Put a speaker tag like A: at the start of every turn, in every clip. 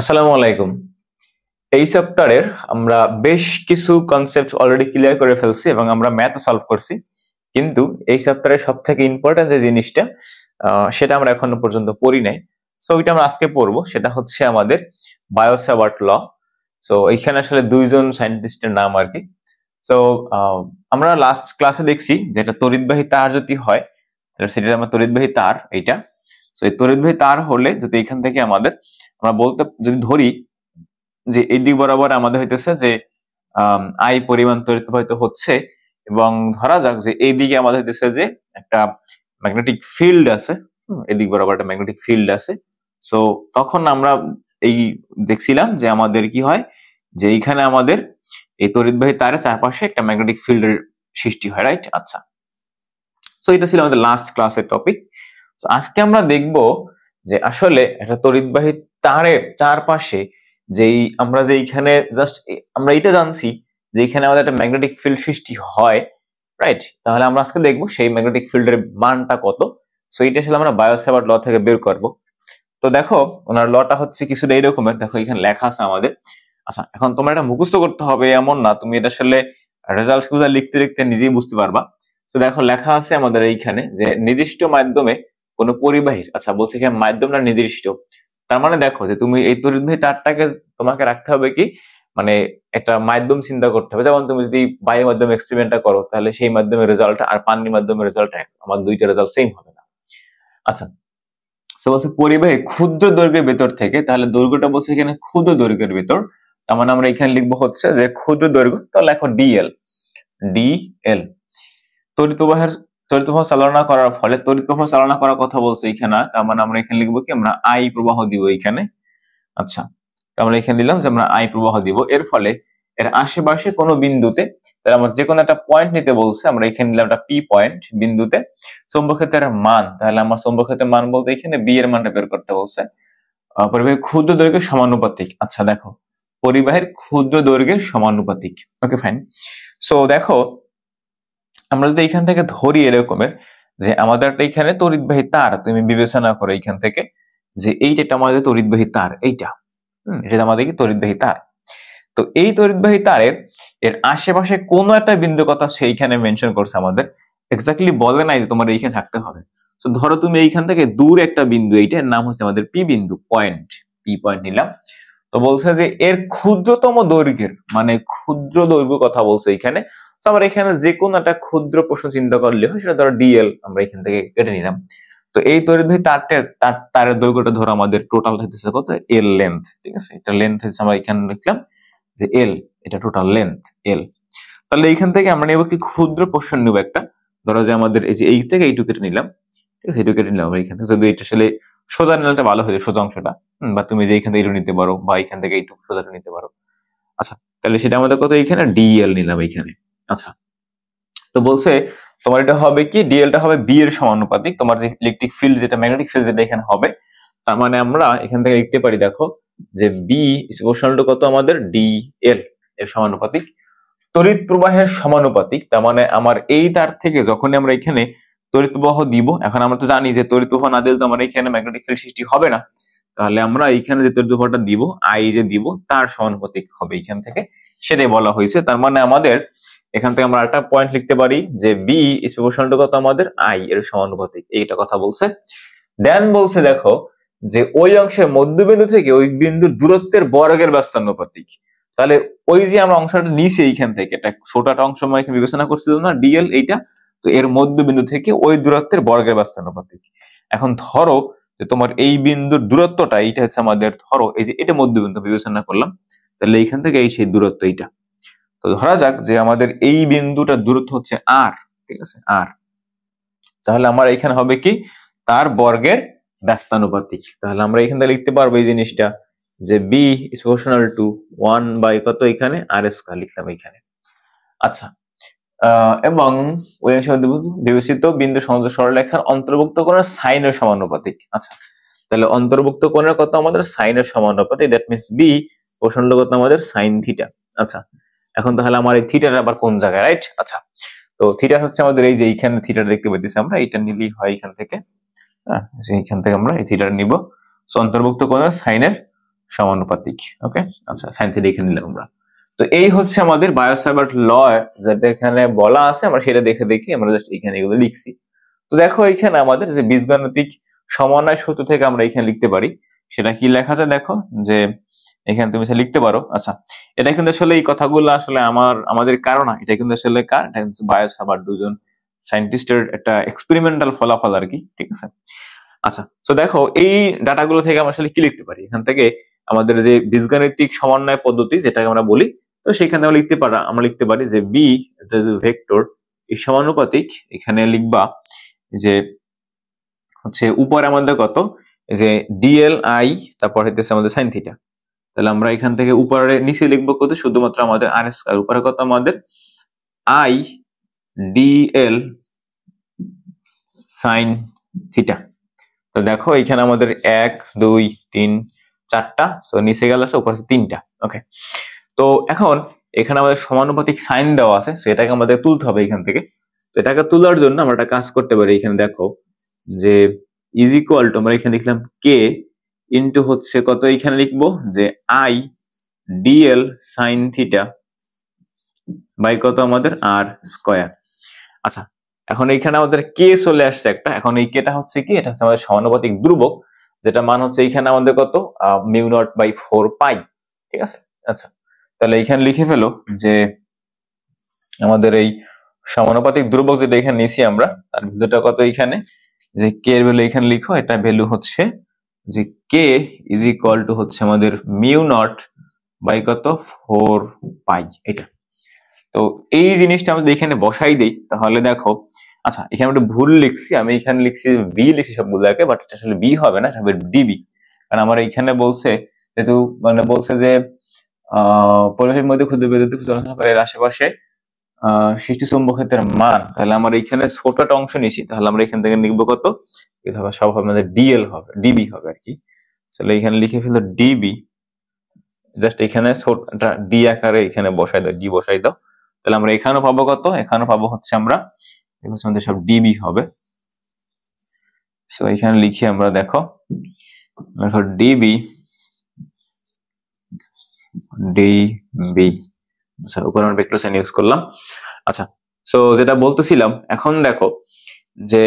A: আসসালামু আলাইকুম। এই চ্যাপ্টারের আমরা বেশ কিছু কনসেপ্ট অলরেডি ক্লিয়ার করে ফেলছি এবং আমরা ম্যাথ সলভ করছি। কিন্তু এই চ্যাপ্টারের সবথেকে ইম্পর্টেন্ট যে জিনিসটা সেটা আমরা এখনো পর্যন্ত পড়ি নাই। সো ওইটা আমরা আজকে পড়বো। সেটা হচ্ছে আমাদের বায়ো-স্যাভার্ট ল। সো এইখানে আসলে দুইজন সায়েন্টিস্টের নাম আর কি। সো আমরা লাস্ট ক্লাসে দেখছি যে একটা তড়িৎবাহী তার যদি হয় সেটা আমরা তড়িৎবাহী তার এইটা। সো এই তড়িৎবাহী তার হলে যদি এখান থেকে আমরা বলতে যদি ধরি যে এই দিক বরাবর আমাদের হইতেছে যে আই পরিমাণ তড়িৎ প্রবাহিত হচ্ছে এবং ধরা যাক যে এই দিকে আমাদের হইতেছে যে একটা ম্যাগনেটিক ফিল্ড আছে। এদিক বরাবর একটা ম্যাগনেটিক ফিল্ড আছে। সো তখন আমরা এই দেখছিলাম যে আমাদের কি হয় যে এইখানে আমাদের এই তড়িৎবাহী তারের চারপাশে একটা ম্যাগনেটিক ফিল্ডের সৃষ্টি হয়, রাইট? আচ্ছা, সো এটা ছিল আমাদের লাস্ট ক্লাসের টপিক। আজকে আমরা দেখব যে আসলে একটা তড়িৎবাহী তারের চারপাশে আমরা যে এইখানে জাস্ট আমরা এটা জানছি যে এখানে আমাদের একটা ম্যাগনেটিক ফিল্ড সৃষ্টি হয়, রাইট? তাহলে আমরা আজকে দেখব সেই ম্যাগনেটিক ফিল্ডের মানটা কত। সো এটা আসলে আমরা বায়ো-স্যাভার্ট ল থেকে বের করব। তো দেখো ওনার লটা হচ্ছে কিছুটা এইরকমের, দেখো এখানে লেখা আছে আমাদের। আচ্ছা, এখন তোমরা এটা মুখস্থ করতে হবে এমন না, তুমি এটা আসলে রেজাল্ট গুলো লিখতে লিখতে নিজেই বুঝতে পারবা। তো দেখো লেখা আছে আমাদের এইখানে যে নির্দিষ্ট মাধ্যমে কোনো পরিবাহীর, আচ্ছা বলছে এখানে মাধ্যমটা নির্দিষ্ট, তার মানে দেখো যে তুমি এই তড়িৎবাহী তারটাকে তোমাকে রাখতে হবে কি, মানে একটা মাধ্যম চিন্তা করতে হবে। যেমন তুমি যদি বায়ু মাধ্যমে এক্সপেরিমেন্টটা করো তাহলে সেই মাধ্যমের রেজাল্ট আর পানির মাধ্যমের রেজাল্ট আমার দুইটা রেজাল্ট সেম হবে না। আচ্ছা, বলছে পরিবাহী ক্ষুদ্র দৈর্ঘ্যের ভেতর থেকে, তাহলে দৈর্ঘ্যটা বলছে এখানে ক্ষুদ্র দৈর্ঘ্যের ভেতর, তার মানে আমরা এখানে লিখবো হচ্ছে যে ক্ষুদ্র দৈর্ঘ্য, তো লেখো ডিএল। ডিএল তড়িৎ প্রবাহ চালনা করার ফলে, তড়িৎ প্রবাহ চালনা করার কথা বলছে এখানে, তার মানে আমরা এখানে লিখবো কি, আমরা আই প্রবাহ দিব এখানে। আচ্ছা, তো আমরা এখানে দিলাম যে আমরা আই প্রবাহ দিব। এর ফলে এর আশেপাশে কোনো বিন্দুতে, তাহলে আমার যে কোনো একটা পয়েন্ট নিতে বলছে, আমরা এখানে নিলাম একটা পি পয়েন্ট বিন্দুতে চৌম্বক ক্ষেত্রের মান, তাহলে আমার চৌম্বক ক্ষেত্রের মান বলতে এখানে বি এর মানটা বের করতে বলছে। পরিবাহীর ক্ষুদ্র দৈর্ঘ্যের সমানুপাতিক। আচ্ছা দেখো, পরিবাহীর ক্ষুদ্র দৈর্ঘ্যের সমানুপাতিক, ওকে ফাইন। সো দেখো আমরা যদি এখান থেকে ধরি এরকমের যে আমাদের একটা এখানে তড়িৎবাহী তার, তুমি বিবেচনা করো এইখান থেকে যে এইটা আমাদের তড়িৎবাহী তার, এইটা এটা আমাদের কি তড়িৎবাহী তার। তো এই তড়িৎবাহী তারের এর আশেপাশে কোনো একটা বিন্দু কথা সেইখানে মেনশন করছে আমাদের, এক্স্যাক্টলি বলে নাই যে তোমার এইখানে থাকতে হবে। তো ধরো তুমি এইখান থেকে দূর একটা বিন্দু, এইটার নাম হচ্ছে আমাদের পি বিন্দু, পয়েন্ট, পি পয়েন্ট নিলাম। তো বলছে যে এর ক্ষুদ্রতম দৈর্ঘ্যের, মানে ক্ষুদ্র দৈর্ঘ্য কথা বলছে এখানে। তো আমরা এখানে যে কোনো একটা ক্ষুদ্র প্রশ্ন চিন্তা করলে হয়, সেটা ধরো ডিএল আমরা এখান থেকে কেটে নিলাম। তো এই তড়িৎবাহী তারের দৈর্ঘ্যটা ধরো আমাদের টোটাল হচ্ছে কত, এল লেন্থ, ঠিক আছে? এটা লেন্থ হচ্ছে আমরা এখানে লিখলাম যে এল, এটা টোটাল লেন্থ এল। তাহলে এইখান থেকে আমরা নেব কি, ক্ষুদ্র পোর্শন নেব একটা, ধরো যে আমাদের এই যে এই থেকে এইটুকু কেটে নিলাম, ঠিক আছে? এইটুকু কেটে নিলাম আমরা এখান থেকে, যদি এটা আসলে সোজা নিলে ভালো হয়, সোজা অংশটা, বা তুমি যে এইখান থেকে এইটুকু নিতে পারো, বা এইখান থেকে এইটুকু সোজাটা নিতে পারো। আচ্ছা, তাহলে সেটা আমাদের কত, এইখানে ডিএল নিলাম এইখানে। আচ্ছা, তো বলছে তোমার এটা হবে কি, ডিএলটা হবে বি এর সমানুপাতিক, তোমার যে ইলেকট্রিক ফিল্ড যেটা, ম্যাগনেটিক ফিল্ড যেটা এখানে হবে। তার মানে আমরা এখান থেকে লিখতে পারি, দেখো যে বি ইজ ইকুয়াল টু কত, আমাদের ডিএল এর সমানুপাতিক, তড়িৎ প্রবাহের সমানুপাতিক। তার মানে আমার এই তার থেকে যখনই আমরা এখানে তড়িৎ প্রবাহ দিব, এখন আমরা তো জানি যে তড়িৎ প্রবাহ না দিলে তো আমার এখানে ম্যাগনেটিক ফিল্ড সৃষ্টি হবে না, তাহলে আমরা এইখানে যে তড়িৎ প্রবাহটা দিব, আই যে দিব, তার সমানুপাতিক হবে এখান থেকে, সেটাই বলা হয়েছে। তার মানে আমাদের এখান থেকে আমরা একটা পয়েন্ট লিখতে পারি যে বি ইজ ইকুয়াল টু কত, আমাদের আই এর সমানুপাতিক, এইটা কথা বলছে। দেন বলছে দেখো যে ওই অংশের মধ্যবিন্দু থেকে ওই বিন্দুর দূরত্বের বর্গের ব্যস্তানুপাতিক। তাহলে ওই যে আমরা অংশটা নিছি এইখান থেকে, একটা ছোট একটা অংশ আমরা এখানে বিবেচনা করছিলাম না, ডিএল এইটা, তো এর মধ্যবিন্দু থেকে ওই দূরত্বের বর্গের ব্যস্তানুপাতিক। এখন ধরো যে তোমার এই বিন্দুর দূরত্বটা এইটা হচ্ছে আমাদের, ধরো এই যে এটা মধ্যবিন্দু বিবেচনা করলাম, তাহলে এইখান থেকে এই সেই দূরত্ব এইটা। তো ধরা যাক যে আমাদের এই বিন্দুটার দূরত্ব হচ্ছে আর, ঠিক আছে, আর। তাহলে আমার এখানে হবে কি, তার বর্গের ব্যস্তানুপাতিক। তাহলে আমরা এখান থেকে লিখতে পারবো এই জিনিসটা যে B is proportional to 1 by কত, এখানে আর স্কয়ার লিখলাম এখানে। আচ্ছা, এবং ওই অংশে বিবেচিত বিন্দু সংযোগ সরলরেখার অন্তর্ভুক্ত কোণের সাইনের সমানুপাতিক। আচ্ছা, তাহলে অন্তর্ভুক্ত কোণের কত, আমাদের সাইনের সমানুপাতিক, দ্যাট মিন্স বি প্রপোর্শনাল কত, আমাদের সাইন থিটা। আচ্ছা, এখন তাহলে আমার এই থিটাটা আবার কোন জায়গায়, রাইট? আচ্ছা, তো থিটা হচ্ছে আমাদের এই যে এইখানে থিটাটা দেখতে পাইতেছি আমরা, এইটা নিলেই হয় এখান থেকে, হ্যাঁ, এইখান থেকে আমরা এই থিটাটা নিব। সো অন্তর্ভুক্ত কোণের সাইনের সমানুপাতিক। ওকে, আচ্ছা সাইন থিটা লিখে নিলাম আমরা। তো এই হচ্ছে আমাদের বায়োসাভার্ট ল যেটা এখানে বলা আছে, আমরা সেটা দেখে দেখে আমরা জাস্ট এখানে এগুলো লিখছি। তো দেখো এখানে আমাদের যে বীজগাণিতিক সমন্বয় সূত্র থেকে আমরা এখানে লিখতে পারি, সেটা কি লেখা যায় দেখো, যে এখানে তুমি লিখতে পারো। আচ্ছা, এটা কিন্তু আসলে এই কথাগুলো আসলে আমাদের কারণ না, এটা কিন্তু আসলে কার, এটা কিন্তু বায়োসাভার্ট দুজন সায়েন্টিস্টের একটা এক্সপেরিমেন্টাল ফলাফল আর কি, ঠিক আছে। আচ্ছা, তো দেখো এই ডাটাগুলো থেকে আমরা আসলে কি লিখতে পারি, এখান থেকে আমাদের যে বীজগাণিতিক সমন্বয় পদ্ধতি যেটাকে আমরা বলি, তো সেখানে আমরা লিখতে পারি যে বি ভেক্টর এই সমানুপাতিক, এখানে লিখবা যে হচ্ছে উপরে আমাদের কত, যে ডিএল আই, তারপর হইতেছে আমাদের সাইন থিটা। তাহলে আমরা এখান থেকে উপরে নিচে লিখবো কত, শুধুমাত্র আমাদের আর স্কয়ার, উপরে কত আমাদের আই ডিএল সাইন থিটা। তো দেখো এখানে আমাদের 1 2 3 4টা, সো নিচে গেল উপরে 3টা। ওকে, তো এখন এখানে আমাদের সমানুপাতিক সাইন দেওয়া আছে, সেটাকে আমাদের তুলতে হবে এখান থেকে। তো এটাকে তোলার জন্য আমরা একটা কাজ করতে পারি, এখানে দেখো যে ইজ ইকুয়াল টু, আমরা এখানে লিখলাম কে ইন্টু হচ্ছে কত, এখানে লিখবো যে I dl sine theta by কত আমাদের আর স্কয়ার। আচ্ছা, এখন এইখানে আমাদের কে চলে আসছে একটা, এখন এই কেটা হচ্ছে কি, এটা হচ্ছে আমাদের সমানুপাতিক ধ্রুবক, যেটা মান হচ্ছে এইখানে আমাদের কত মিউ নট বাই 4 পাই, ঠিক আছে। আচ্ছা, তাহলে এইখানে লিখে ফেলো যে আমাদের এই সমানুপাতিক ধ্রুবক যেটা এখানে নিছি আমরা, তার ভ্যালুটা কত, এইখানে যে কে এর ভ্যালু এখানে লিখো, এটা ভ্যালু হচ্ছে যে কে ইজ ইকুয়াল টু হচ্ছে আমাদের মিউ নট বাই কত 4 পাই, এটা। তো এই জিনিসটা আমরা এখানে বসাই দেই, তাহলে দেখো, আচ্ছা এখানে একটা ভুল লিখছি, আমি এখানে লিখছি বি লিখছি সবগুলোকে, বাট এটা আসলে বি হবে না, এটা হবে ডিবি। কারণ আমার এখানে বলছে, যেহেতু মানে বলছে যে পরিবেশের মধ্যে ক্ষুদ্র বিদ্যুৎ চলাচল করে এর আশেপাশে সৃষ্টি চুম্বক ক্ষেত্রের মান, তাহলে আমরা এখানে ছোটটা অংশ নিছি, তাহলে আমরা এখান থেকে লিখবো কত, এটা হবে সব আমাদের ডিএল হবে, ডিবি হবে আর কি। তাহলে এখানে লিখে ফেলো ডিবি, জাস্ট এখানে ছোটটা ডি আকারে এখানে বসাই দাও, ডি বসাই দাও। তাহলে আমরা এখানেও পাবো কত, এখানেও পাবো হচ্ছে আমরা আমাদের সব ডিবি হবে। সো এখানে লিখি আমরা, দেখো ডিবি ডিবি, আচ্ছা উপরে আমরা ভেক্টর সাইন ইউজ করলাম। আচ্ছা, সো যেটা বলতেছিলাম, এখন দেখো যে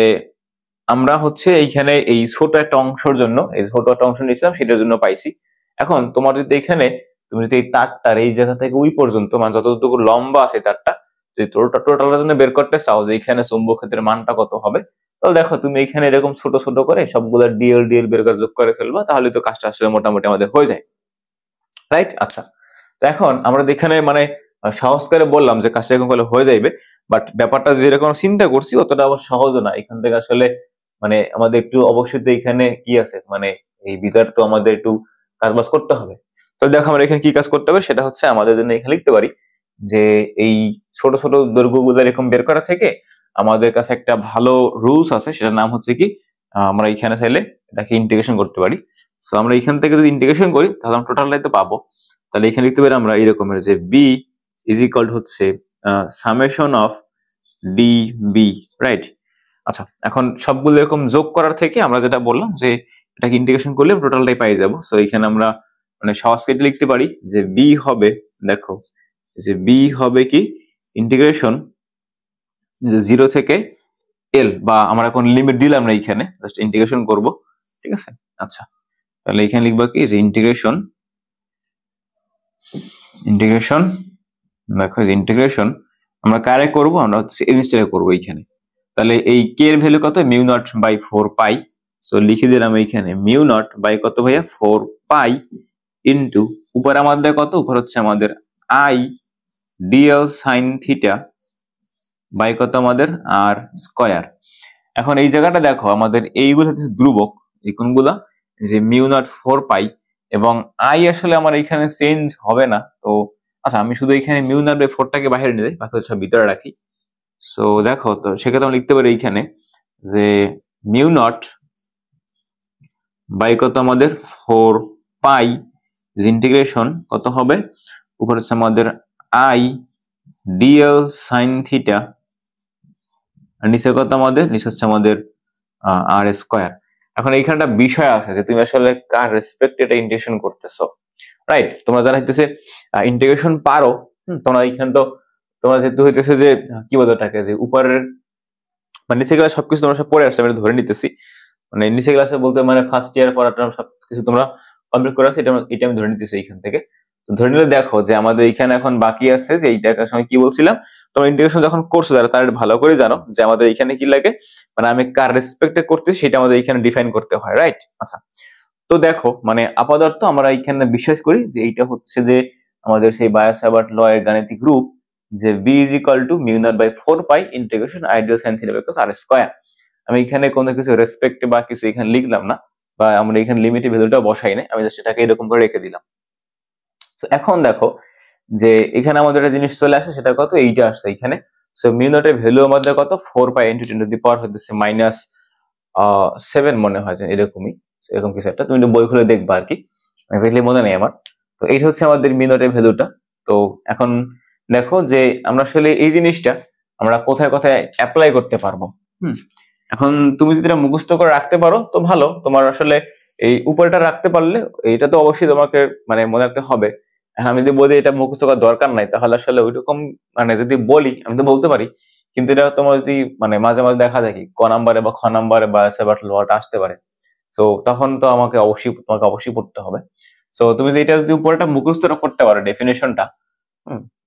A: আমরা হচ্ছে এইখানে এই ছোট একটা অংশের জন্য, এই ছোট একটা অংশ নিয়েছিলাম সেটার জন্য পাইছি। এখন তোমার যদি এখানে তুমি যদি এই তারটার এই জায়গা থেকে ওই পর্যন্ত মানে যতটুকু লম্বা আছে তারটা, যদি টোটালের জন্য বের করতে চাও যে এখানে চুম্বক ক্ষেত্রের মানটা কত হবে, তাহলে দেখো তুমি এখানে এরকম ছোট ছোট করে সবগুলো ডিএল ডিএল বের করে যোগ করে ফেলবা, তাহলে তো কাজটা আসলে মোটামুটি আমাদের হয়ে যায়, রাইট। আচ্ছা, তো এখন আমরা এখানে মানে সহজ করে বললাম যে কাজটা এরকম করলে হয়ে যাইবে, বাট ব্যাপারটা যেরকম চিন্তা করছি অতটা আবার সহজ না। এখান থেকে আসলে মানে আমাদের একটু অবশ্যই তো এখানে কি আছে, মানে এই ভিতরে তো আমাদের একটু কাজবাজ করতে হবে। তো দেখো আমরা এখানে কি কাজ করতে হবে, সেটা হচ্ছে আমাদের জন্য এখানে লিখতে পারি যে এই ছোট ছোট দৈর্ঘ্যগুলো এরকম বের করা থেকে আমাদের কাছে একটা ভালো রুলস আছে, সেটার নাম হচ্ছে কি, আমরা এখানে চাইলে এটাকে ইন্টিগ্রেশন করতে পারি। তো আমরা এখান থেকে যদি ইন্টিগ্রেশন করি তাহলে আমরা টোটালটাই তো পাবো। তাহলে এখানে লিখতে পারি আমরা এরকমের যে বি ইজ ইকুয়াল হচ্ছে summation of d B, right. আচ্ছা, এখন সবগুলো এরকম যোগ করার থেকে আমরা যেটা বললাম যে এটাকে ইন্টিগ্রেশন করলে টোটালটাই পাই যাবো। সো এখানে আমরা মানে সহজ কেটে লিখতে পারি যে বি হবে, দেখো যে বি হবে কি ইন্টিগ্রেশন 0 থেকে এল, বা আমরা এখন লিমিট দিলাম না, এইখানে জাস্ট ইন্টিগ্রেশন করব, ঠিক আছে। আচ্ছা, তাহলে এখানে লিখবা কি যে ইন্টিগ্রেশন দেখো যে ইন্টিগ্রেশন আমরা কারে করব, আমরা হচ্ছে এই জিনিসটা করব এইখানে। তাহলে এই কে এর ভ্যালু কত, mu naught by 4 pi. So লিখে দিলাম এইখানে মিউ নট বাই কত ভাইয়া 4 পাই ইনটু উপরে আমাদের কত, উপর হচ্ছে আমাদের I dl sine theta by কত আমাদের আর স্কয়ার। এখন এই জায়গাটা দেখো আমাদের এইগুলো হচ্ছে ধ্রুবক, এই কোনগুলা, যে মিউ নট 4 পাই এবং আই আসলে আমার এখানে চেঞ্জ হবে না। তো আচ্ছা, আমি শুধু এখানে মিউ নট বাই 4টাকে বাইরে নিয়ে যাই, বাকি সব ভিতরে রাখি। সো দেখো, তো সেক্ষেত্রে আমরা লিখতে পারি এইখানে যে মিউ নট বাই কত আমাদের 4 পাই ইন্টিগ্রেশন কত হবে, উপর হচ্ছে আমাদের আই ডিএল সাইন থিটা, আর নিচে কত আমাদের, নিচে হচ্ছে আমাদের আর স্কয়ার। এখন এইখানটা বিষয় আছে যে তুমি আসলে কার রেসপেক্ট এটা ইন্টিগ্রেশন করতেছো। রাইট? তোমরা যারা হইতেছে ইন্টিগ্রেশন পারো, তোমরা এখানে তো তোমরা যেহেতু হইতেছে যে কি বলতো ওটাকে, যে উপরের মানে নিচে ক্লাস সবকিছু তোমরা সব পড়ে আসছে, আমি ধরে নিতেছি, মানে নিচে ক্লাসে বলতে মানে ফার্স্ট ইয়ার পড়াটা সবকিছু তোমরা কমপ্লিট করে আসছো, এটা আমি ধরে নিতেছি এইখান থেকে। তো ধরে নিলে দেখো যে আমাদের এখানে এখন বাকি আছে যে এইটা সময় কি বলছিলাম, তোমরা ইন্টিগ্রেশন যখন করছো যারা তারা ভালো করে জানো যে আমাদের এখানে কি লাগে, মানে আমি কার রেসপেক্টে করতেছি সেটা আমাদের এখানে ডিফাইন করতে হয়, রাইট? আচ্ছা, তো দেখো মানে আপাতত আমরা এখানে বিশ্বাস করি যে এইটা হচ্ছে যে আমাদের সেই বায়োসাভার্ট ল এর গাণিতিক রূপ, যে v is equal to mu naught by 4 pi integration ideal sin theta by cos r square। আমি এখানে কোনো কিছু রেসপেক্ট বা কিছু এখানে লিখলাম না, বা আমরা এখানে লিমিটের ভ্যালুটা বসাই না, আমি জাস্ট এটাকে এরকম করে রেখে দিলাম। তো এখন দেখো যে এখানে আমাদের একটা জিনিস চলে আসে, সেটা কত, এইটা আসছে এখানে। সো মিউ নট এর ভ্যালু আমাদের কত, 4 পাই ইনটু 10 টু দি পাওয়ার হচ্ছে -7 মনে হয় যে এরকমই, এরকম কিছু একটা, তুমি বই খুলে দেখবা আর কি, এক্স্যাক্টলি মনে নেই আমার। তো এইটা হচ্ছে আমাদের মিউ নট এর ভ্যালুটা। তো এখন দেখো যে আমরা আসলে এই জিনিসটা আমরা কোথায় কোথায় অ্যাপ্লাই করতে পারবো। এখন তুমি যদি এটা মুখস্থ করে রাখতে পারো তো ভালো, তোমার আসলে এই উপরটা রাখতে পারলে এটা তো অবশ্যই তোমাকে মানে মনে রাখতে হবে। আমি যদি বলি এটা মুখস্থ করার দরকার নাই, তাহলে আসলে ওইরকম মানে যদি বলি আমি তো বলতে পারি, কিন্তু এটা তোমার যদি মানে মাঝে মাঝে দেখা যায় কি ক নাম্বারে বা খ নাম্বারে বা সেবাট লটা আসতে পারে, সো তখন তো তোমাকে অবশ্যই পড়তে হবে। সো তুমি যে এটা যদি উপরটা মুখস্থ করতে পারো ডেফিনেশনটা,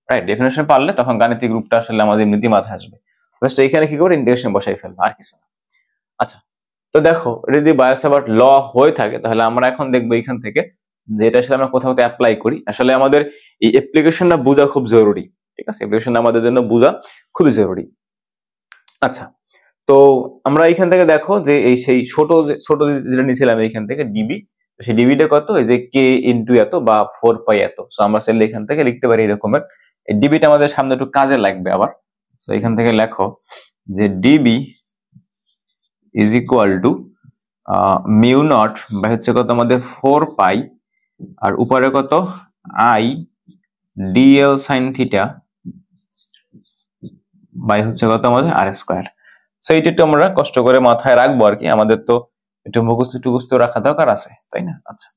A: রাইট, ডেফিনেশন পারলে তখন গাণিতিক রূপটা আসলে আমাদের এমনিতেই মাথায় আসবে। জাস্ট এখানে কি করে ইন্টিগ্রেশন বসাই ফেলবো, আর কিছু না। আচ্ছা, তো দেখো এটা যদি বায়োসাভার্ট ল হয়ে থাকে তাহলে আমরা এখন দেখবো এখান থেকে যে এটা আসলে আমরা কোথাও অ্যাপ্লাই করি। আসলে আমাদের এই অ্যাপ্লিকেশনটা বোঝা খুব জরুরি, ঠিক আছে? অ্যাপ্লিকেশনটা আমাদের জন্য বোঝা খুবই জরুরি। আচ্ছা, তো আমরা এখান থেকে দেখো যে এই সেই ছোট যেটা নিয়েছিলাম এখান থেকে ডিবি, সেই ডিবিটা কত, এই যে কে ইন্টু এত বা 4 পাই এত। সো আমরা চাইলে এখান থেকে লিখতে পারি এরকমের। এই ডিবিটা আমাদের সামনে একটু কাজে লাগবে আবার। সো এখান থেকে লেখো যে dB is equal to mu naught বা হচ্ছে কত আমাদের 4 পাই, আর উপরে কত I dl sine theta by হচ্ছে কত আমাদের আর স্কোয়ার। সো এইটা একটু আমরা কষ্ট করে মাথায় রাখবো আর কি, আমাদের তো একটু মুখস্থ রাখা দরকার আছে, তাই না? আচ্ছা,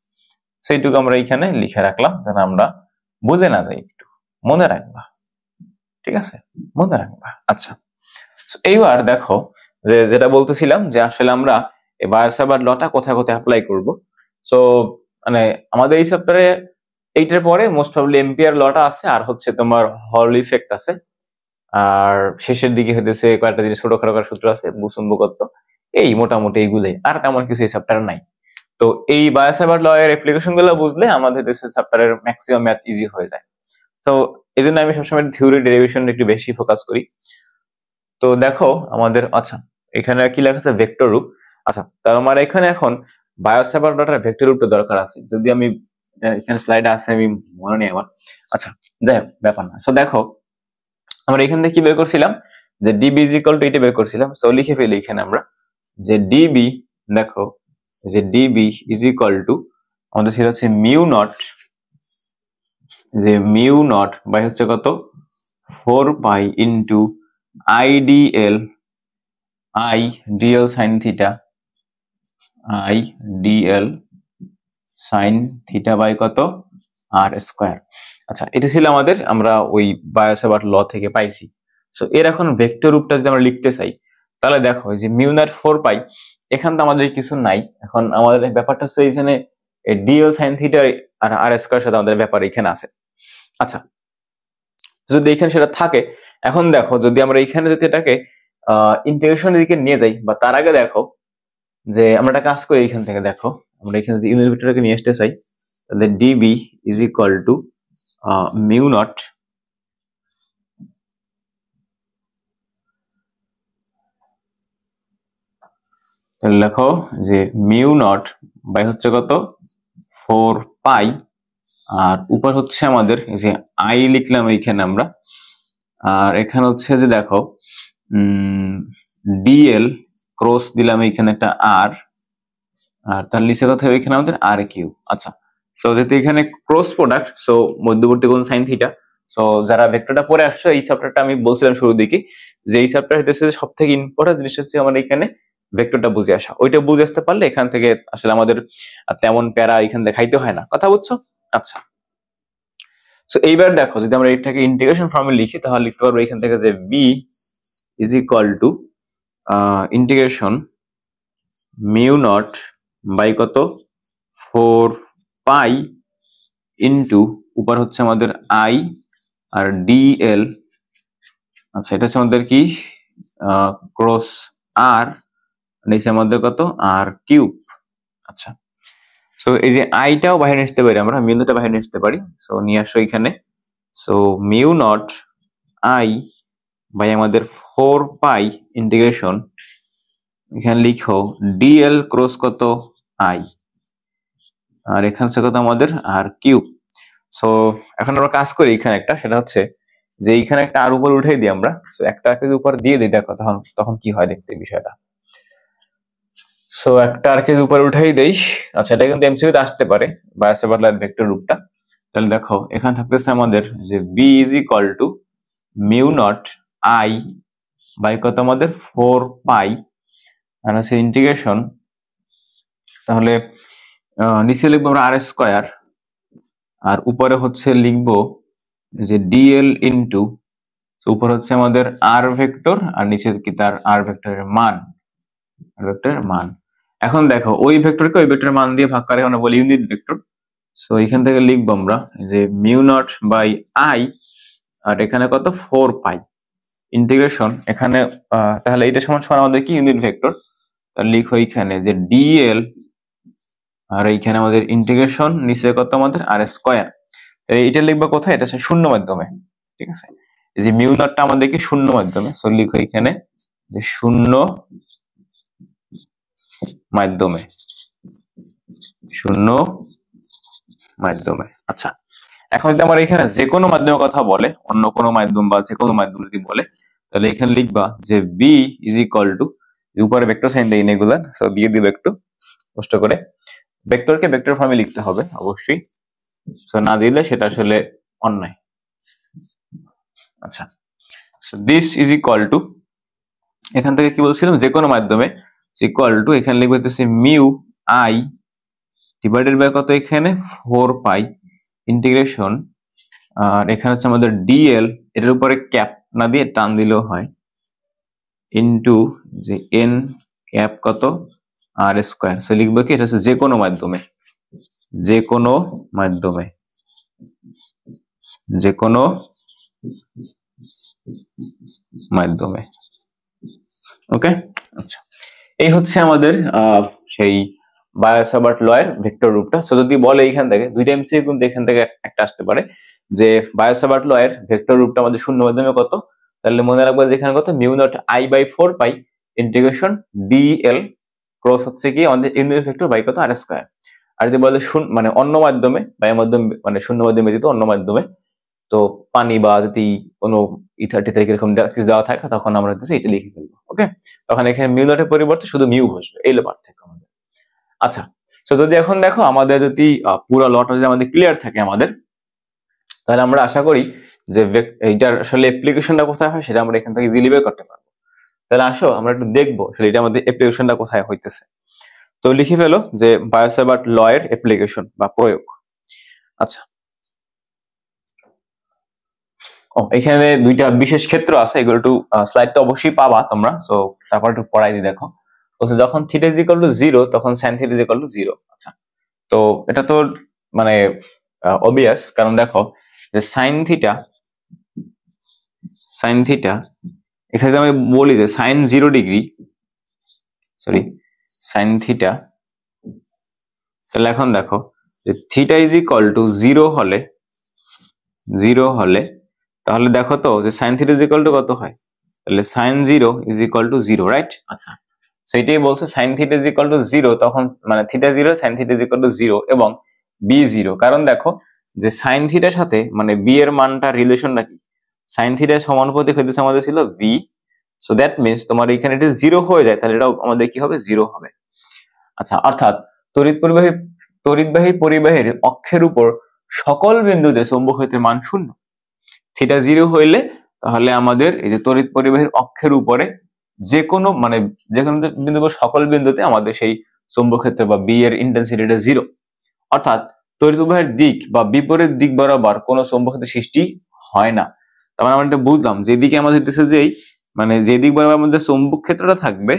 A: সেইটুকু আমরা এখানে লিখে রাখলাম যেন আমরা বুঝে না যাই, একটু মনে রাখবা, ঠিক আছে? মনে রাখবা। আচ্ছা, এইবার দেখো যে যেটা বলতেছিলাম যে আসলে আমরা এই বায়োসাভার্ট লটা কোথায় কোথায় অ্যাপ্লাই করব। সো মানে আমাদের এই চ্যাপ্টারে এইটার পরে মোস্ট প্রবাবলি এম্পিয়ার লটা আছে, আর হচ্ছে তোমার হল ইফেক্ট আছে, আর শেষের দিকে হইতেছে কয়েকটা জিনিস ছোটখাটো সূত্র আছে, বুসুম্বকত্ব, এই মোটামুটি এইগুলোই, আর তেমন কিছু এই চ্যাপ্টারে নাই। তো এই বায়োসাভার্ট ল এর অ্যাপ্লিকেশন গুলো বুঝলে আমাদের দেশের চ্যাপ্টারের ম্যাক্সিমাম ম্যাথ ইজি হয়ে যায়। তো এই জন্য আমি সবসময় থিওরি ডেরিভেশন একটু বেশি ফোকাস করি। তো দেখো আমাদের, আচ্ছা এখানে কি লেখা আছে, ভেক্টর রূপ। আচ্ছা, তার মানে এখানে এখন বায়োসাভার্ট লটার ভেক্টর রূপটা দরকার আছে, যদি আমি এখানে স্লাইডে আছে আমি মনে নেই আমার। আচ্ছা, যাই হোক ব্যাপার না। সো দেখো আমরা এখান থেকে কি বের করছিলাম, যে ডিবি ইজ ইকুয়াল টু এটা বের করছিলাম। সো লিখে ফেলি এখানে আমরা যে ডিবি, দেখো যে ডিবি ইজ ইকুয়াল টু আমাদের ছিল হচ্ছে মিউ নট, যে মিউ নট বাই হচ্ছে কত 4 pi into I dl sine theta, I dl sine theta by কত আর স্কোয়ার। আচ্ছা, এটা ছিল আমাদের, আমরা ওই বায়োসাভার্ট ল থেকে পাইছি। সো এর এখন ভেক্টর রূপটা যদি আমরা লিখতে চাই তাহলে দেখো যে মিউ নট 4 পাই, এখান তো আমাদের কিছু নাই, এখন আমাদের ব্যাপারটা হচ্ছে এখানে ডিএল সাইন থিটা আর আর স্কোয়ার সাথে আমাদের ব্যাপার এখানে আছে। আচ্ছা, যদি এখানে সেটা থাকে, এখন দেখো যদি আমরা এখানে যদি এটাকে ইন্টিগ্রেশনের দিকে নিয়ে যাই, বা তার আগে দেখো যে আমরা একটা কাজ করি, এখান থেকে দেখো আমরা এখানে যদি ইউনিট ভেক্টরটাকে নিয়ে আসতে চাই তাহলে DB is equal to mu not, তাহলে লেখো যে মিউ নট বাই হচ্ছে কত 4 পাই, আর উপর হচ্ছে আমাদের এই যে আই লিখলাম এইখানে আমরা, আর এখানে হচ্ছে যে দেখো ডিএল ক্রস দিলাম এইখানে একটা আর তার নিচে কথা হবে এখানে আমাদের আর কিউ। আচ্ছা, সো যেহেতু এখানে ক্রস প্রোডাক্ট, সো মধ্যবর্তী কোণ সাইন থিটা। সো যারা ভেক্টরটা পড়ে আসছো, এই চ্যাপ্টারটা আমি বলছিলাম শুরুর দিকে যে এই চ্যাপ্টার হইতেছে সব থেকে ইম্পর্টেন্ট জিনিস হচ্ছে আমাদের এখানে ভেক্টরটা বুঝে আসা। ওইটা বুঝে আসতে পারলে এখান থেকে আসলে আমাদের তেমন প্যারা এখান দেখাইতে হয় না, কথা বুঝছো? আচ্ছা, সো এইবার দেখো যদি আমরা এটাকে ইন্টিগ্রেশন ফর্মে লিখি তাহলে লিখতে পারবো এখান থেকে যে b is equal to integration mu naught by কত 4 পাই ইন্টু উপর হচ্ছে আমাদের i আর dl, আচ্ছা এটা হচ্ছে আমাদের কি ক্রস r, নিচে আমাদের কত r কিউব। আচ্ছা সো এই যে আইটাও বাইরে নিতে পারি আমরা, মিউ নটটা বাইরে নিতে পারি, সো নিয়ে আসো এখানে। So mu naught I by আমাদের 4 পাই ইন্টিগ্রেশন এখানে লিখো ডিএল ক্রস কত আই আর এখানে কত আমাদের আর কিউব। সো এখন আমরা কাজ করি এখানে একটা, সেটা হচ্ছে যে এইখানে একটা আর উপর উঠাই দিই আমরা, সো একটা উপর দিয়ে দিই, দেখো তখন কি হয় দেখতে বিষয়টা। সো একটা আর উপর উঠাই দেই। আচ্ছা এটা কিন্তু এমসিকিউতে আসতে পারে বায়োসাভার্ট ভেক্টর রূপটা। তাহলে দেখো এখানে থাকতেছে আমাদের যে b is equal to mu naught I by কত আমাদের 4 পাই আর হচ্ছে ইন্টিগ্রেশন, তাহলে নিচে লিখবো আমরা আর স্কয়ার আর উপরে হচ্ছে লিখবো যে ডিএল ইন্টু, উপর হচ্ছে আমাদের আর ভেক্টর আর নিচে কি তার আর ভেক্টরের মান, এখন দেখো ওই ভেক্টরকে ওই ভেক্টরের মান দিয়ে ভাগ করে আমরা বলি ইউনিট ভেক্টর। সো এখান থেকে লিখবো আমরা যে mu naught by I r এখানে কত 4 পাই ইন্টিগ্রেশন এখানে, তাহলে এটা সমান সমান আমাদের কি ইউনিট ভেক্টর, তাহলে লিখো এখানে যে ডিএল আর এইখানে আমাদের ইন্টিগ্রেশন নিচে কত আমাদের আর স্কয়ার। তাহলে এটা লিখবো কোথায়, এটা হচ্ছে শূন্য মাধ্যমে, ঠিক আছে। এই যে মিউ নটটা আমাদের কি শূন্য মাধ্যমে, সো লিখো এখানে যে শূন্য মাধ্যমে। আচ্ছা এখন যদি আমার এখানে যে কোনো মাধ্যমের কথা বলে, অন্য কোনো মাধ্যম বা যে কোনো মাধ্যম যদি বলে, তাহলে এখানে লিখবা যে b ইজ ইকুয়াল টু, উপরে ভেক্টর সাইন দেই রেগুলার, সো দিয়ে দিবে একটু কষ্ট করে, ভেক্টরকে ভেক্টর ফর্মে লিখতে হবে অবশ্যই, সো না দিলে সেটা আসলে অন্যায়। আচ্ছা so this is equal two, এখান থেকে কি বলছিলাম যে কোনো মাধ্যমে ইকুয়াল টু, এখানে লিখবে হচ্ছে মিউ আই ডিভাইডেড বাই কত এখানে 4 পাই ইন্টিগ্রেশন, আর এখানে হচ্ছে আমাদের ডিএল, এটার উপরে ক্যাপ না দিয়ে টান দিলেও হয়, ইনটু যে এন ক্যাপ কত আর স্কয়ার। সো লিখবো কি এটা হচ্ছে যে কোনো মাধ্যমে, ওকে। আচ্ছা এই হচ্ছে আমাদের সেই বায়োসাভার্ট ল এর ভেক্টর রূপটা। সো যদি বলে এইখান থেকে দুইটা এমসিকিউ কিন্তু এখান থেকে একটা আসতে পারে যে বায়োসাভার্ট ল এর ভেক্টর রূপটা আমাদের শূন্য মাধ্যমে কত, তাহলে মনে রাখবো যেখানে কত mu naught I by 4 pi integration dl cross হচ্ছে কি আমাদের ইউনিট ভেক্টর বাই কত আর স্কয়ার। আর যদি বলে মানে অন্য মাধ্যমে বায়ু মাধ্যম মানে শূন্য মাধ্যমে ব্যতীত অন্য মাধ্যমে, তো পানি বা যদি কোনো ইথার টিথার এরকম কিছু দেওয়া থাকে তখন আমরা হচ্ছে এটা লিখে ফেলবো, ওকে। তখন এখানে মিউ নটের পরিবর্তে শুধু মিউ বসবে, এই হলো পার্থক্য আমাদের। আচ্ছা তো যদি এখন দেখো আমাদের যদি পুরো লটা যদি আমাদের ক্লিয়ার থাকে আমাদের, তাহলে আমরা আশা করি যে এইটার আসলে অ্যাপ্লিকেশনটা কোথায় হয় সেটা আমরা এখান থেকে ইজিলি বের করতে পারবো। তাহলে আসো আমরা একটু দেখবো আসলে এটা আমাদের অ্যাপ্লিকেশনটা কোথায় হইতেছে। তো লিখে ফেলো যে বায়োসাভার্ট ল এর অ্যাপ্লিকেশন বা প্রয়োগ। আচ্ছা এখানে দুইটা বিশেষ ক্ষেত্র আছে, এগুলো একটু স্লাইডটা অবশ্যই পাবা তোমরা, সো তারপর একটু পড়াই দিই। দেখো যখন থিটা ইজ ইকুয়াল টু 0 তখন sign theta is equal to 0। আচ্ছা তো এটা তো মানে অবভিয়াস, কারণ দেখো যে সাইন থিটা এখানে আমি বলি যে সাইন 0 ডিগ্রি, সাইন থিটা, তাহলে এখন দেখো যে থিটা ইজ ইকুয়াল টু 0 হলে তাহলে দেখো তো যে sine theta is equal to কত হয়, তাহলে sine 0 is equal to 0, right. আচ্ছা সেইটাই বলছে sine theta is equal to 0, তখন মানে theta 0 sine theta is equal to 0 এবং বি 0, কারণ দেখো যে সাইন থিটার সাথে মানে বি এর মানটা রিলেশনটা কি, সাইন থিটার সমানুপাতিক হইতেছে আমাদের ছিল ভি, সো দ্যাট মিন্স তোমার এখানে এটা 0 হয়ে যায় তাহলে এটাও আমাদের কি হবে 0 হবে। আচ্ছা অর্থাৎ তড়িৎবাহী পরিবাহীর অক্ষের উপর সকল বিন্দুতে চৌম্বক ক্ষেত্রের মান 0, থিটা 0 হইলে তাহলে আমাদের এই যে তড়িৎ পরিবাহীর অক্ষের উপরে যে কোনো বিন্দু সকল বিন্দুতে আমাদের সেই চৌম্বক ক্ষেত্র বা বি এর ইন্টেন্সিটিটা 0, অর্থাৎ তড়িৎ প্রবাহের দিক বা বিপরীত দিক বরাবর কোনো চৌম্বক ক্ষেত্রের সৃষ্টি হয় না। তার মানে আমরা এটা বুঝলাম, যেদিকে আমাদের দেশে যেই মানে যে দিক বরাবর আমাদের চৌম্বক ক্ষেত্রটা থাকবে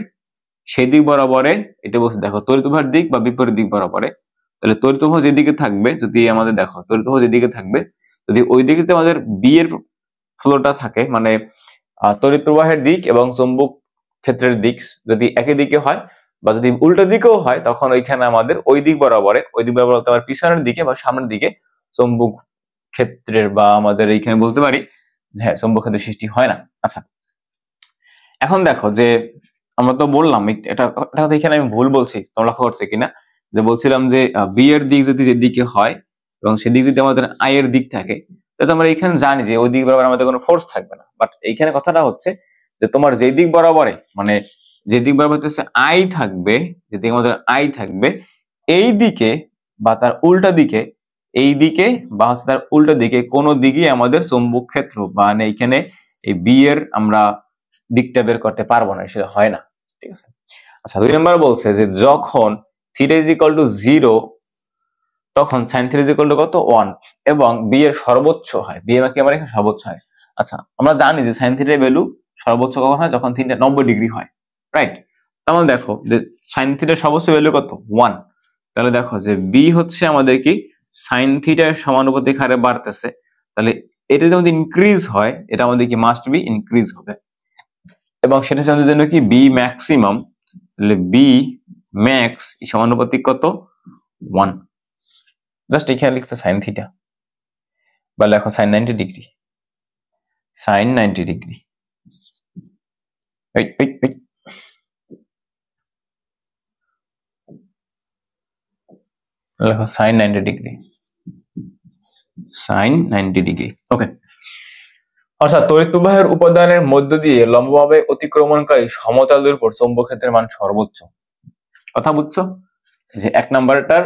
A: সেই দিক বরাবরে এটা বলছে দেখো তড়িৎ প্রবাহের দিক বা বিপরীত দিক বরাবরে। তাহলে তড়িৎ প্রবাহ যেদিকে থাকবে, যদি আমাদের দেখো তড়িৎ প্রবাহ যেদিকে থাকবে, যদি ওই দিকে যদি আমাদের বি এর ফ্লোটা থাকে, মানে তড়িৎ প্রবাহের দিক এবং চৌম্বক ক্ষেত্রের দিক যদি একই দিকে হয় বা যদি উল্টো দিকেও হয়, তখন ওইখানে আমাদের ওই দিক বরাবরে তোমার পিছনের দিকে বা সামনের দিকে চৌম্বক ক্ষেত্রের বা আমাদের এইখানে বলতে পারি হ্যাঁ চৌম্বক ক্ষেত্রের সৃষ্টি হয় না। আচ্ছা, এখন দেখো যে আমরা তো বললাম এটা এখানে আমি ভুল বলছি, তোমরা লক্ষ্য করছো কিনা, যে বলছিলাম যে বি এর দিক যদি যেদিকে হয় এবং সেদিক যদি আমাদের আই এর দিক থাকে, তাহলে আমরা এখানে জানি যে ওই দিক বরাবর আমাদের কোনো ফোর্স থাকবে না। বাট এইখানে কথাটা হচ্ছে যে তোমার যে দিক বরাবরে মানে যে দিক বরাবর হচ্ছে আই থাকবে, যেদিকে আমাদের আই থাকবে, এই দিকে বা তার উল্টা দিকে, এই দিকে বা হচ্ছে তার উল্টো দিকে কোনো দিকে আমাদের চৌম্বক ক্ষেত্র মানে এইখানে এই বি এর আমরা দিকটা বের করতে পারবো না, সেটা হয় না। ঠিক আছে। আচ্ছা, 2 নম্বর বলছে যে যখন থিটা ইজ ইকুয়াল টু 0 তখন sign theta is equal to কত 1 এবং বি এর সর্বোচ্চ হয়, বি এর কি আমার এখানে সর্বোচ্চ হয়। আচ্ছা, আমরা জানি যে সাইন থিটার ভ্যালু সর্বোচ্চ কখন হয়, যখন থিটা 90 ডিগ্রি হয়, রাইট। তাহলে দেখো যে সাইন থিটার সর্বোচ্চ ভ্যালু কত 1, তাহলে দেখো যে বি হচ্ছে আমাদের কি সাইন থিটার সমানুপাতিক হারে বাড়তেছে, তাহলে এটা যদি আমাদের ইনক্রিজ হয় এটা আমাদের কি মাস্ট বি ইনক্রিজ হবে, এবং সেটা হচ্ছে আমাদের জন্য কি বি ম্যাক্সিমাম, তাহলে বি ম্যাক্স সমানুপাতিক কত 1। জাস্ট এখানে লিখতে সাইন থিটা বা লেখো সাইন 90 ডিগ্রি, সাইন 90 ডিগ্রি, লেখো সাইন 90 ডিগ্রি, সাইন 90 ডিগ্রি। ওকে। অর্থাৎ তড়িৎ প্রবাহের উপাদানের মধ্য দিয়ে লম্বভাবে অতিক্রমণকারী সমতলের উপর চৌম্বক ক্ষেত্রের মান সর্বোচ্চ। কথা বুঝছো? যে 1 নাম্বারটার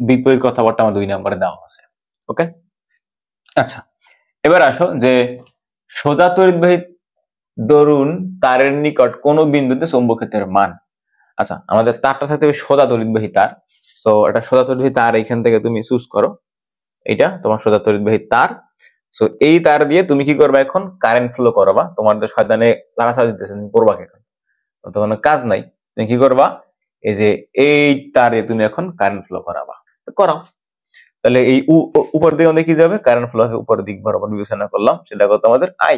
A: বিপরীত কথাবার্তা আমার 2 নম্বরে দেওয়া আছে। ওকে। আচ্ছা, এবার আসো যে সোজা তড়িৎবাহী দরুন তারের নিকট কোন বিন্দুতে চৌম্বক ক্ষেত্রের মান। আচ্ছা, আমাদের তারটা থাকতে হবে সোজা তড়িৎবাহী তার। সো এটা সোজা তড়িৎবাহী তার, এখান থেকে তুমি চুজ করো, এটা তোমার সোজা তড়িৎবাহী তার। সো এই তার দিয়ে তুমি কি করবে, এখন কারেন্ট ফ্লো করবা। তোমাদের শয়তানে লাড়াছাড়া দিতেছে, তুমি করবা এখন, তখন কাজ নাই, তুমি কি করবা, এই যে এই তার দিয়ে তুমি এখন কারেন্ট ফ্লো করাবা, করাও। তাহলে এই উপর দিকে আমাদের কি যাবে, কারেন্ট ফ্লো হবে উপর দিক বরাবর বিবেচনা করলাম, সেটা কত আমাদের আই।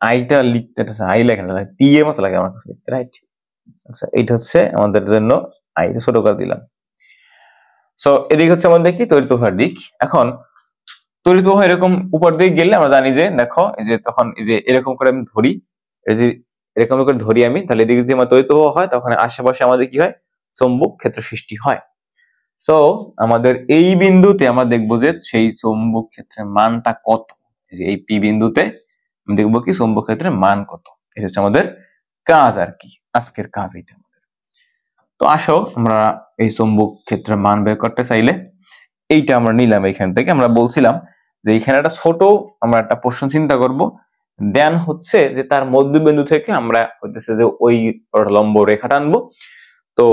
A: আইটা লিখতে আই লেখে না, টি এর মতো লাগে আমার কাছে লিখতে, রাইট। আচ্ছা, এইটা হচ্ছে আমাদের জন্য আই, ছোট করে দিলাম। সো এদিকে হচ্ছে আমাদের কি তড়িৎ প্রবাহের দিক। এখন তড়িৎ প্রবাহ এরকম উপর দিকে গেলে আমরা জানি যে দেখো এই যে তখন এই যে এরকম করে আমি ধরি, এই যে এরকম করে ধরি আমি, তাহলে এদিকে যদি আমার তড়িৎ প্রবাহ হয় তখন আশেপাশে আমাদের কি হয়, চৌম্বক ক্ষেত্র সৃষ্টি হয়। সো আমাদের এই বিন্দুতে আমরা দেখবো যে সেই চৌম্বক ক্ষেত্রের মানটা কত, এই যে এই পি বিন্দুতে আমি দেখবো কি চৌম্বক ক্ষেত্রের মান কত। এটা হচ্ছে আমাদের কাজ আর কি, আজকের কাজ এটা আমাদের। তো আসো আমরা এই চৌম্বক ক্ষেত্রের মান বের করতে চাইলে এইটা আমরা নিলাম এখান থেকে। আমরা বলছিলাম যে এখানে একটা ছোট আমরা একটা প্রশ্ন চিন্তা করব, দেন হচ্ছে যে তার মধ্যবিন্দু থেকে আমরা হইতেছে যে ওই লম্ব রেখা টানবো, তো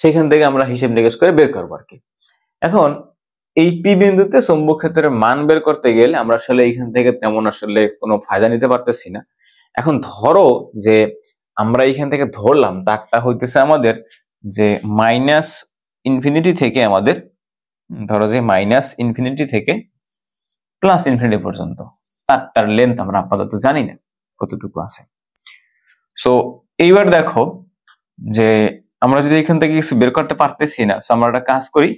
A: সেখান থেকে আমরা হিসেব নিকেশ করে বের করবো আর কি। এখন এই পি বিন্দুতে চৌম্বক ক্ষেত্রের মান বের করতে গেলে আমরা আসলে এইখান থেকে তেমন আসলে কোনো ফায়দা নিতে পারতেছি না। এখন ধরো যে আমরা এইখান থেকে ধরলাম তারটা হইতেছে আমাদের যে মাইনাস ইনফিনিটি থেকে আমাদের, ধরো যে মাইনাস ইনফিনিটি থেকে প্লাস ইনফিনিটি পর্যন্ত তারটার লেন্থ আমরা আপাতত জানি না কতটুকু আছে। সো এইবার দেখো যে আমরা যদি এখান থেকে কিছু বের করতে পারতেছি না, আমরা একটা কাজ করি,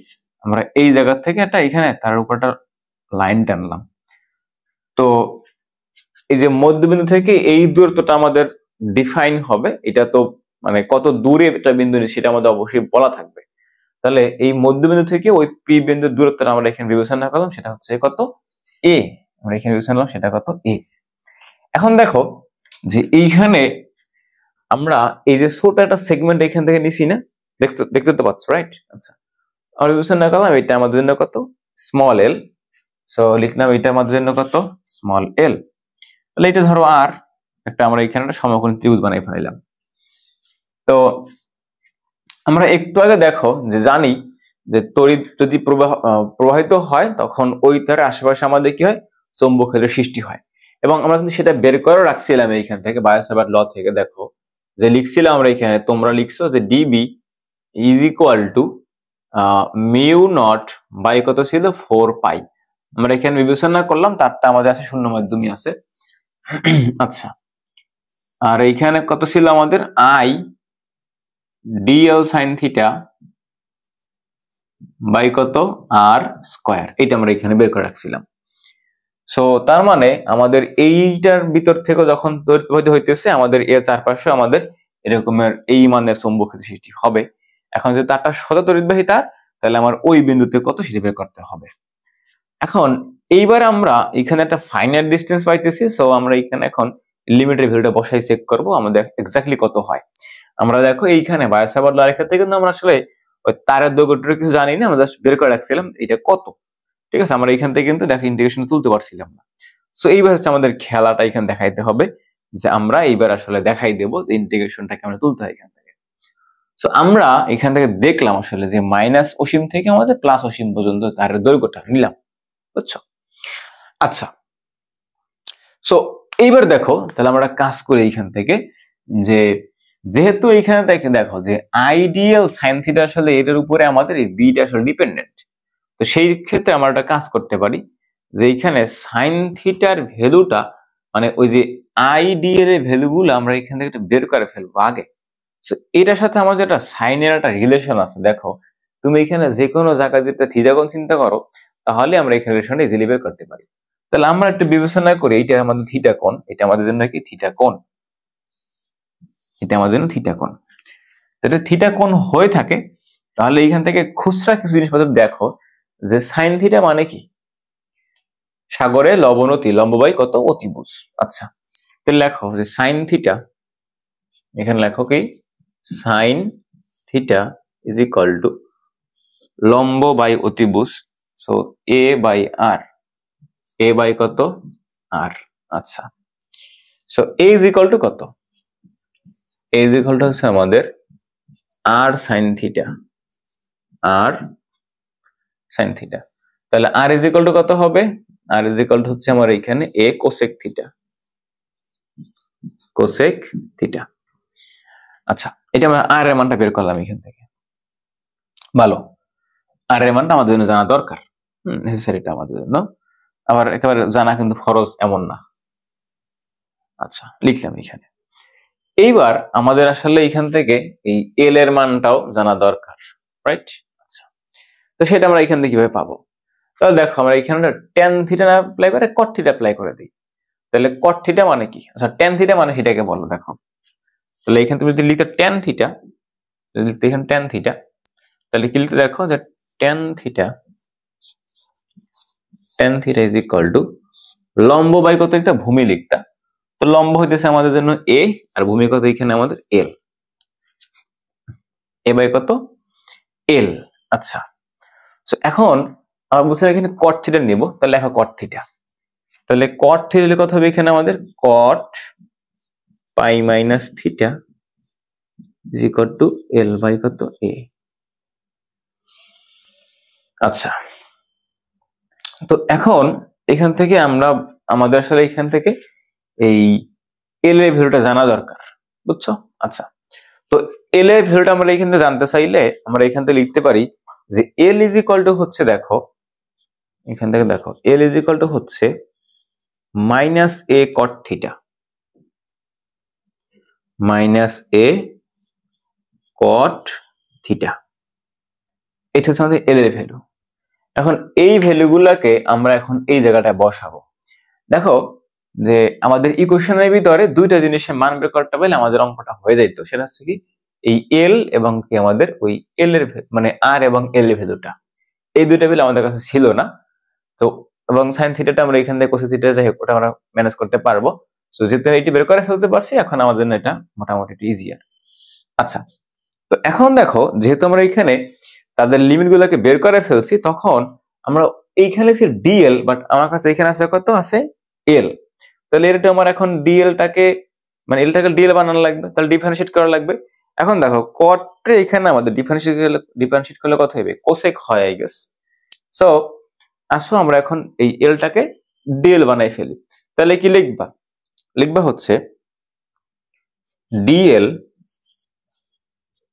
A: আমরা এই জায়গা থেকে একটা এখানে তার উপর একটা লাইন টানলাম। তো এই যে মধ্যবিন্দু থেকে এই দূরত্বটা আমাদের ডিফাইন হবে, এটা তো মানে কত দূরে একটা বিন্দু সেটা আমাদের অবশ্যই বলা থাকবে। তাহলে এই মধ্যবিন্দু থেকে ওই পি বিন্দুর দূরত্বটা আমরা এখানে বিবেচনা করলাম, সেটা হচ্ছে কত এ, আমরা এখানে বিবেচনা করলাম সেটা কত এ। এখন দেখো যে এইখানে আমরা এই যে ছোট একটা সেগমেন্ট এখান থেকে নিছি না, দেখতে তো পাচ্ছ, রাইট। আচ্ছা, আমরা বিবেচনা করলাম এটা আমাদের জন্য কত স্মল এল, সো লিখলাম এটা আমাদের জন্য কত স্মল এল। তাহলে এটা ধরো আর একটা আমরা এখানে একটা সমকোণী ত্রিভুজ বানাই ফেলাইলাম। তো আমরা একটু আগে দেখো যে জানি যে তড়িৎ যদি প্রবাহিত হয় তখন ওই তারের আশেপাশে আমাদের কি হয়, চৌম্বক ক্ষেত্রের সৃষ্টি হয়। এবং আমরা কিন্তু সেটা বের করে রাখছিলাম এইখান থেকে, বায়োসাভার্ট ল থেকে। দেখো যে লিখছিলাম আমরা এখানে, তোমরা লিখছো যে dB is equal to mu naught by কত ছিল 4 পাই। আমরা এখানে বিবেচনা করলাম, তারটা আমাদের আছে শূন্য মাধ্যমে আছে। আচ্ছা, আর এইখানে কত ছিল আমাদের, I dl sine theta by কত আর স্কয়ার, এটা আমরা এখানে বের করে রাখছিলাম। সো তার মানে আমাদের এইটার ভিতর থেকে যখন তড়িৎ প্রবাহিত হইতেছে, আমাদের এর চারপাশে আমাদের এরকমের এই মানের চৌম্বক ক্ষেত্র সৃষ্টি হবে। এখন যদি তারটা সোজা তড়িৎবাহী তার, তাহলে আমার ওই বিন্দুতে কত সেটা বের করতে হবে। এখন এইবার আমরা এখানে একটা ফাইনাইট ডিসটেন্স পাইতেছি, সো আমরা এখানে এখন লিমিটের ভ্যালুটা বসাই চেক করব আমাদের এক্স্যাক্টলি কত হয়। আমরা দেখো এইখানে বায়োসাভার্ট লয়ের ক্ষেত্রে কিন্তু আমরা আসলে ওই তারের দৈর্ঘ্যটা কিছু জানি না, আমরা জাস্ট বের করে রাখছিলাম এটা কত। ঠিক আছে, আমরা এখান থেকে কিন্তু দেখো ইন্টিগ্রেশন তুলতে পারছিলাম না। সো এইবার হচ্ছে আমাদের খেলাটা এখানে দেখাইতে হবে, যে আমরা এইবার আসলে দেখাই দেবো যে ইন্টিগ্রেশনটাকে আমরা তুলতে হয় এখান থেকে। সো আমরা এখান থেকে দেখলাম আসলে যে মাইনাস অসীম থেকে আমাদের প্লাস অসীম পর্যন্ত তারের দৈর্ঘ্যটা নিলাম, বুঝছো? আচ্ছা, সো এইবার দেখো তাহলে আমরা কাজ করি এইখান থেকে, যে যেহেতু এইখানে দেখো যে আইডিয়াল সাইন থিটা আসলে এটার উপরে আমাদের এই বিটা আসলে ডিপেন্ডেন্ট। তো সেই ক্ষেত্রে আমরা একটা কাজ করতে পারি, যে এইখানে সাইন থিটার ভ্যালুটা মানে ওই যে আইডিয়াল এর ভ্যালুগুলো আমরা এখান থেকে বের করে ফেলবো আগে। সো এটার সাথে আমাদের একটা সাইনের একটা রিলেশন আছে। দেখো তুমি এখানে যে কোনো জায়গায় যেটা থিটা কোণ চিন্তা করো, তাহলে আমরা এখানে রিলেশনটা ইজিলি বের করতে পারি। তাহলে আমরা একটু বিবেচনা করি, এইটা আমাদের থিটা কোণ, এটা আমাদের জন্য কি থিটা কোণ, এটা আমাদের জন্য থিটা কোণ। এটা থিটা কোণ হয়ে থাকে, তাহলে এইখান থেকে খুচরা কিছু জিনিসপত্র দেখো, যে সাইন থিটা মানে কি, সাগরে লবণতি লম্ব বাই কত অতিভুজ। আচ্ছা, তাহলে লেখো যে সাইন থিটা, এখানে লেখো কি sine theta is equal to লম্ব বাই অতিভুজ, so a by r, a by কত আর। আচ্ছা, so a is equal to কত, এ ইজ ইকুয়াল টু হচ্ছে আমাদের r sine theta, r sine theta. তাহলে আর ইজ ইকুয়াল টু কত হবে, আর ইজ ইকুয়াল টু হচ্ছে আমার এখানে এ কোসেক থিটা, কোসেক থিটা। আচ্ছা, এটা আমরা আর এর মানটা বের করলাম এখান থেকে। ভালো, আর এর মানটা আমাদের জন্য জানা দরকার, নেসেসারিটা আমাদের জন্য, আবার একেবারে জানা কিন্তু ফরজ এমন না। আচ্ছা, লিখলাম এখানে। এইবার আমাদের আসলে এখান থেকে এই এল এর মানটাও জানা দরকার, রাইট? আচ্ছা, তো সেটা আমরা এখান থেকে কিভাবে পাবো? তাহলে দেখো আমরা এখানে ট্যান থিটা না অ্যাপ্লাই করে কট থিটা অ্যাপ্লাই করে দিই। তাহলে কট থিটা মানে কি, আচ্ছা ট্যান থিটা মানে সেটাকে বলো। দেখো তাহলে এখানে তুমি যদি লিখতে ট্যান থিটা, লিখতে এখানে ট্যান থিটা, তাহলে কি লিখতে দেখো যে tan theta, tan theta is equal to লম্ব বাই কত লিখতা, ভূমি লিখতা। তো লম্ব হইতেছে আমাদের জন্য এ, আর ভূমি কত এখানে আমাদের এল, এ বাই কত এল। আচ্ছা, সো এখন আমরা বলছিলাম এখানে কট থিটা নিব, তাহলে লেখো কট থিটা। তাহলে কট থিটা কত হবে এখানে আমাদের, cot pi minus theta is equal to L by কত এ। আচ্ছা, তো এখন এখান থেকে আমরা আমাদের আসলে এখান থেকে এই এল এর ভ্যালুটা জানা দরকার, বুঝছো? আচ্ছা, তো এল এর ভ্যালুটা আমরা এখান থেকে জানতে চাইলে আমরা এখান থেকে লিখতে পারি যে এল ইজ ইকুয়াল টু হচ্ছে, দেখো এখান থেকে দেখো এল ইজ ইকুয়াল টু হচ্ছে মাইনাস এ কট থিটা, মাইনাস এ কট থিটা, এটা হচ্ছে আমাদের এল এর ভ্যালু। এখন এই ভ্যালুগুলোকে আমরা এখন এই জায়গাটায় বসাবো। দেখো যে আমাদের ইকুয়েশনের ভিতরে দুইটা জিনিসের মান বের করতে পারলে আমাদের অঙ্কটা হয়ে যাইতো। সেটা হচ্ছে কি এই এল এবং কি আমাদের ওই এল এর মানে আর এবং এল এর ভ্যালুটা, এই দুইটা ভ্যালু আমাদের কাছে ছিল না। তো এবং সাইন থিটাটা আমরা এখান থেকে কোসেক থিটা যাই হোক ওটা আমরা ম্যানেজ করতে পারবো। সো যেহেতু এটি বের করে ফেলতে পারছি, এখন আমাদের জন্য এটা মোটামুটি একটু ইজিয়ার। আচ্ছা, তো এখন দেখো যেহেতু আমরা এখানে তাদের লিমিট গুলোকে বের করে ফেলছি, তখন আমরা এইখানে লিখছি ডিএল, বাট আমার কাছে এখানে আছে কত আছে এল। তাহলে এটা আমার এখন ডিএলটাকে মানে এলটাকে ডিএল বানানো লাগবে, তাহলে ডিফারেন্সিয়েট করা লাগবে। এখন দেখো কটে এখানে আমাদের ডিফারেন্সিয়েট করলে কত হবে, কোসেক হয় আই গেস। সো আসো আমরা এখন এই এলটাকে ডিএল বানাই ফেলি। তাহলে কি লিখবা, লিখবা হচ্ছে ডিএল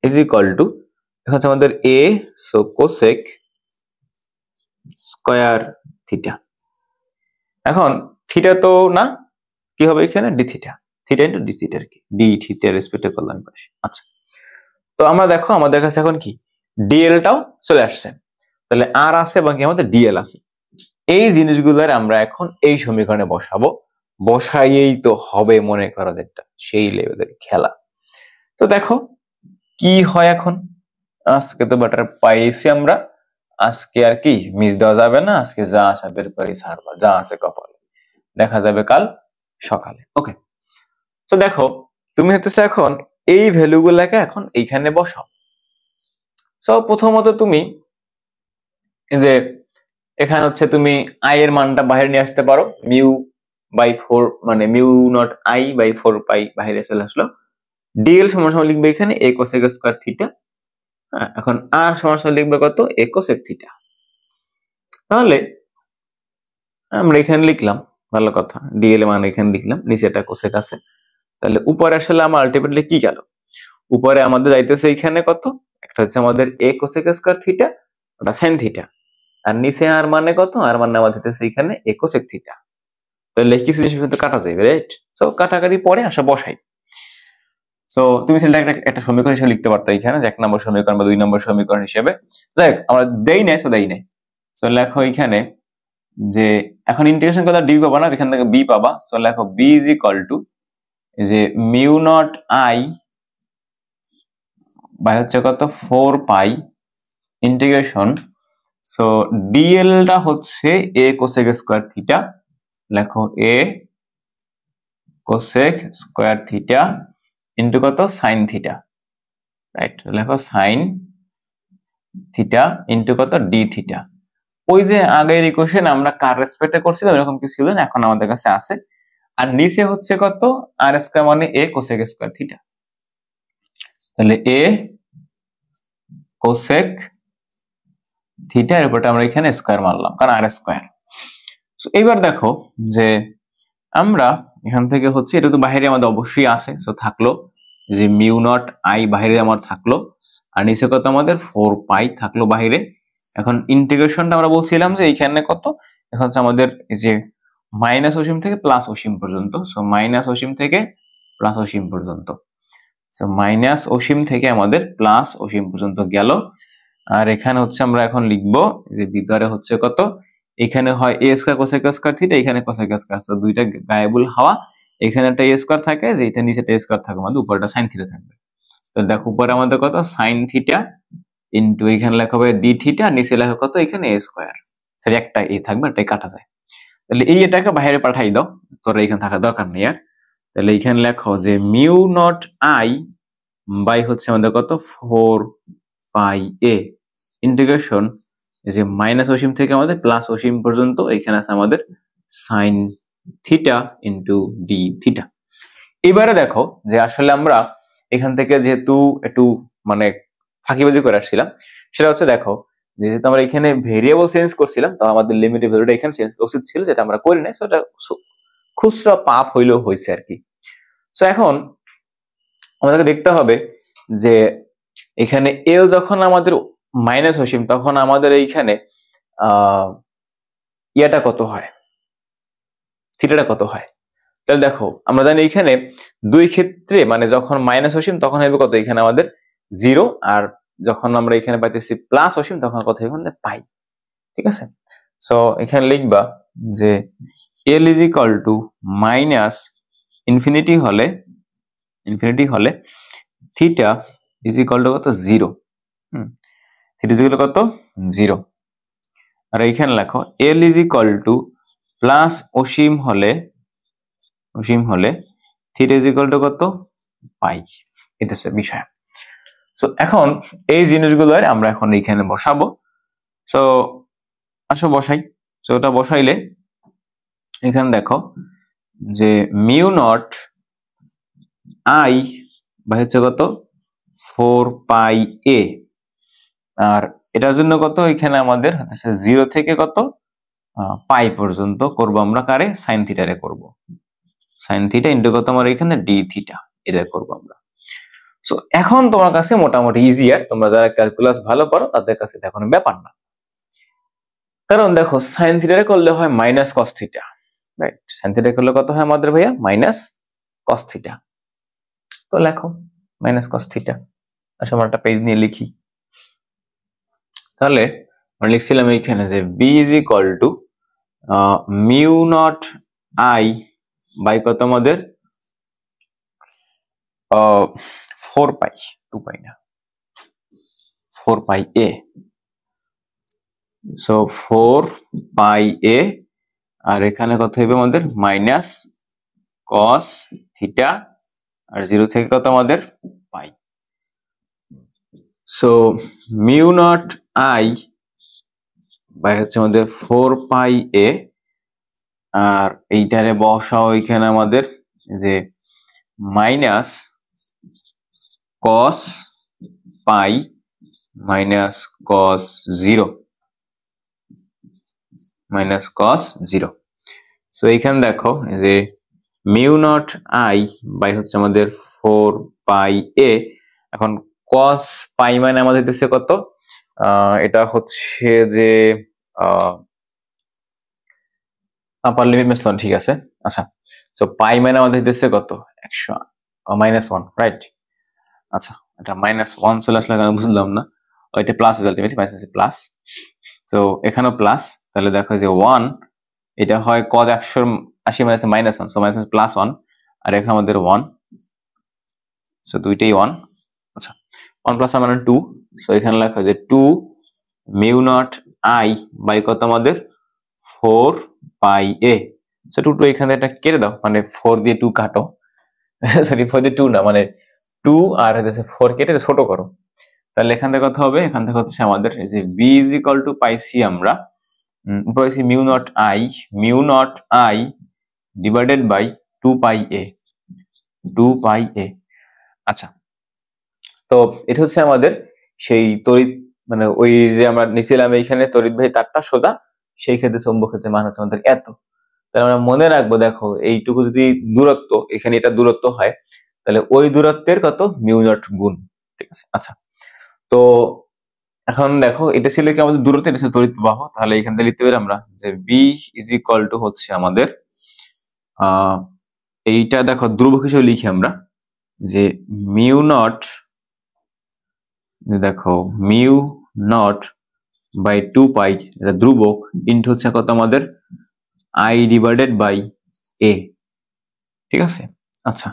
A: ইজ ইকুয়াল টু, এখন হচ্ছে আমাদের এ, সো কোসেক স্কয়ার থিটা। এখন থিটা তো না, কি হবে এখানে D theta, theta into D theta আর কি, ডি থিটা রেসপেক্টে করলাম পাশে। আচ্ছা, তো আমরা দেখো আমাদের কাছে এখন কি ডিএলটাও চলে আসছে, তাহলে আর আছে এবং কি আমাদের ডিএল আছে। এই জিনিসগুলোর আমরা এখন এই সমীকরণে বসাবো, বসাইয়েই তো হবে মনে করো যেটা সেই লেভেলের খেলা। তো দেখো কি হয় এখন, আজকে তো বাটার পাইছি আমরা, আজকে আর কি মিস দেওয়া যাবে না, আজকে যা আসা বের করে ছাড়বা, যা আছে কপালে, দেখা যাবে কাল সকালে। ওকে, তো দেখো তুমি হচ্ছে এখন এই ভ্যালুগুলোকে এখন এইখানে বসাও। সো প্রথমত তুমি যে এখানে হচ্ছে তুমি আই এর মানটা বাইরে নিয়ে আসতে পারো, মিউ বাই 4 মানে মিউ নট আই বাই 4 পাই বাইরে চলে আসলো। ডিএল সমান সমান লিখবে এখানে এ কোসেক স্কয়ার থিটা। হ্যাঁ, এখন আর সমান সমান লিখবে কত, এ কোসেক থিটা। তাহলে আমরা এখানে লিখলাম, ভালো কথা, ডিএল মান এখানে লিখলাম, নিচে একটা কোসেক আছে। তাহলে উপরে আসলে আমার আলটিমেটলি কি গেল, উপরে আমাদের যাইতেছে এখানে কত, একটা হচ্ছে আমাদের এ কোসেক স্কয়ার থিটা, ওটা সাইন থিটা, আর নিচে আর মানে কত, আর মানে আমাদের দিতেছে এখানে এ কোসেক থিটা। তাহলে কিছু জিনিস কিন্তু কাটা যাবে, রাইট? সো কাটাকাটি পরে আসা বসাই। সো তুমি সেটা একটা সমীকরণ হিসেবে লিখতে পারতো এখানে, যে 1 নম্বর সমীকরণ বা 2 নম্বর সমীকরণ হিসেবে। যাই হোক, আমরা দেই নাই, সো দেই নাই। সো লেখো এখানে যে এখন ইন্টিগ্রেশন করলে ডি পাবা না, এখান থেকে বি পাবা। সো লেখো বি ইজ ইকুয়াল টু যে মিউ নট আই বাই হচ্ছে কত 4 পাই ইন্টিগ্রেশন, সো ডিএল টা হচ্ছে এ কোসেক স্কয়ার থিটা, লেখো এ কোসেক স্কয়ার থিটা ইন্টু কত সাইন থিটা, রাইট? লেখো সাইন থিটা ইন্টু কত ডি থিটা। ওই যে আগের ইকুয়েশন আমরা কার রেসপেক্টে করছিলাম এরকম কিছু ছিল না, এখন আমাদের কাছে আছে। আর নিচে হচ্ছে কত আর স্কয়ার মানে এ কোসেক স্কয়ার থিটা, তাহলে এ কোসেক থিটা এর উপরটা আমরা এখানে স্কয়ার মারলাম কারণ আর স্কয়ার। সো এইবার দেখো যে আমরা এখান থেকে হচ্ছে এটা তো বাইরে আমাদের অবশ্যই আছে, সো থাকলো যে মিউ নট আই বাইরে আমার থাকলো, আর নিচে কত আমাদের 4 পাই থাকলো বাইরে। এখন ইন্টিগ্রেশনটা আমরা বলছিলাম যে এইখানে কত, এখন হচ্ছে আমাদের এই যে মাইনাস অসীম থেকে প্লাস অসীম পর্যন্ত, সো মাইনাস অসীম থেকে প্লাস অসীম পর্যন্ত, সো মাইনাস অসীম থেকে আমাদের প্লাস অসীম পর্যন্ত গেল। আর এখানে হচ্ছে আমরা এখন লিখবো যে ভিতরে হচ্ছে কত, এখানে হয় এ স্কয়ার কোসেক স্কয়ার থিটা, এখানে কোসেক স্কয়ার, সো দুইটা গায়েবুল হাওয়া, এখানে একটা এ স্কয়ার থাকে যে এটা নিচে একটা স্কয়ার থাকে, আমাদের উপরটা সাইন থিটা থাকবে। তো দেখো উপরে আমাদের কত সাইন থিটা ইনটু এখানে লেখা হবে ডি থিটা, নিচে লেখা কত এখানে এ স্কয়ার, সরি একটা এ থাকবে, এটাই কাটা যায়। তাহলে এই এটাকে বাইরে পাঠাই দাও, তোর এখানে থাকা দরকার নেই আর। তাহলে এখানে লেখো যে মিউ নট আই বাই হচ্ছে আমাদের কত 4 পাই এ ইন্টিগ্রেশন এই যে মাইনাস অসীম থেকে আমাদের প্লাস অসীম পর্যন্ত, এখানে আছে আমাদের sine theta into D theta. এবারে দেখো যে আসলে আমরা এখান থেকে যেহেতু একটু মানে ফাঁকিবাজি করে আসছিলাম, সেটা হচ্ছে দেখো যেহেতু আমরা এখানে ভেরিয়েবল চেঞ্জ করছিলাম, তো আমাদের লিমিটেড ভ্যালুটা এখানে চেঞ্জ করা উচিত ছিল, যেটা আমরা করি নাই, সেটা খুচরা পাপ হইলেও হয়েছে আর কি। সো এখন আমাদেরকে দেখতে হবে যে এখানে এল যখন আমাদের মাইনাস অসীম, তখন আমাদের এইখানে ইয়াটা কত হয়, থিটাটা কত হয়। তাহলে দেখো আমরা জানি এখানে দুই ক্ষেত্রে মানে যখন মাইনাস অসীম তখন হবে কত, এখানে আমাদের 0, আর যখন আমরা এখানে পাইতেছি প্লাস অসীম তখন কত এখানে পাই, ঠিক আছে? সো এখানে লিখবা যে এল is equal two minus infinity হলে থিটা ইজ ইকুয়াল টু কত 0, থিটা ইজ ইকুয়াল কত 0। আর এইখানে লেখো L is equal to plus অসীম হলে থিটা ইজ ইকুয়াল টু কত পাই, এটা হচ্ছে বিষয়। সো এখন এই জিনিসগুলো আমরা এখন এইখানে বসাবো। সো আসো বসাই। সো ওটা বসাইলে এখানে দেখো যে মিউ নট আই বাই হচ্ছে কত 4 পাই এ, আর এটার জন্য কত এখানে আমাদের 0 থেকে কত পাই পর্যন্ত করব আমরা কারে সাইন থিটারে করব, সাইন থিটা ইন্টু কত আমার এখানে ডি থিটা, এটা করব আমরা। সো এখন তোমার কাছে মোটামুটি ইজিয়ার, তোমরা যারা ক্যালকুলাস ভালো পারো তাদের কাছে এটা কোনো ব্যাপার না, কারণ দেখো সাইন থিটারে করলে হয় minus cos theta, right? Sine theta করলে কত হয় আমাদের ভাইয়া মাইনাস কস থিটা, তো লেখো মাইনাস কস থিটা। আচ্ছা আমরা একটা পেজ নিয়ে লিখি, তাহলে আমরা লিখছিলাম এইখানে যে B is equal to mu naught I by কত আমাদের 4 পাই, 2 পাই না 4 পাই এ, সো 4 পাই এ, আর এখানে কত হবে আমাদের মাইনাস কস থিটা, আর 0 থেকে কত আমাদের pi. So mu naught I by হচ্ছে আমাদের 4 পাই এ, আর এইটারে বসাও এখানে আমাদের যে minus cos pi minus cos 0, minus cos 0। So এইখানে দেখো যে মিউ নট আই বাই হচ্ছে আমাদের 4 পাই এ, এখন কস পাই মানে আমাদের দিচ্ছে কত, এটা হচ্ছে যে আপার লিমিট মেসলন, ঠিক আছে। আচ্ছা সো পাই মানে আমাদের দিচ্ছে কত 100 -1, রাইট? আচ্ছা এটা -1 চলে আসলে কেন বুঝলাম না, ওইটা প্লাস আলটিমেটলি মাইনাস প্লাস, তো এখানেও প্লাস, তাহলে দেখো যে 1 এটা হয় cos 180 minus -1, so minus plus 1, আর এখানে আমাদের 1, সো দুইটাই 1। আচ্ছা 1 প্লাস 1 মানে 2, সো এখানে লেখা যে 2 মিউ নট আই বাই কত আমাদের 4 পাই এ, সো 2 2 এখানে এটা কেটে দাও, মানে 4 দিয়ে 2 কাটো, সরি 4 দিয়ে 2 না, মানে 2 আর হচ্ছে 4 কেটে ছোট করো, তাহলে এখান থেকে কত হবে, এখান থেকে হচ্ছে আমাদের এই যে b ইজ ইকুয়াল টু পাইছি আমরা পাইছি mu naught I divided by 2 pi a, 2 pi a. আচ্ছা তো এটা হচ্ছে আমাদের সেই তড়িৎ, মানে ওই যে আমরা নিছিলাম এইখানে তড়িৎবাহী তারটা সোজা, সেই ক্ষেত্রে চৌম্বক ক্ষেত্রের মান হচ্ছে আমাদের এত। তাহলে আমরা মনে রাখবো দেখো এইটুকু যদি দূরত্ব, এখানে এটা দূরত্ব হয়, তাহলে ওই দূরত্বের কত মিউ নট গুণ, ঠিক আছে। আচ্ছা তো এখন দেখো এটা ছিল কি আমাদের দূরত্ব, এটা ছিল তড়িৎ প্রবাহ, তাহলে এখান থেকে লিখতে পারি আমরা যে বি ইজ ইকুয়াল টু হচ্ছে আমাদের এইটা দেখো ধ্রুবক হিসেবে লিখি আমরা যে মিউ নট, দেখো মিউ নট বাই 2 পাই, এটা ধ্রুবক, ইনটু হচ্ছে কত আমাদের আই ডিভাইডেড বাই এ, ঠিক আছে। আচ্ছা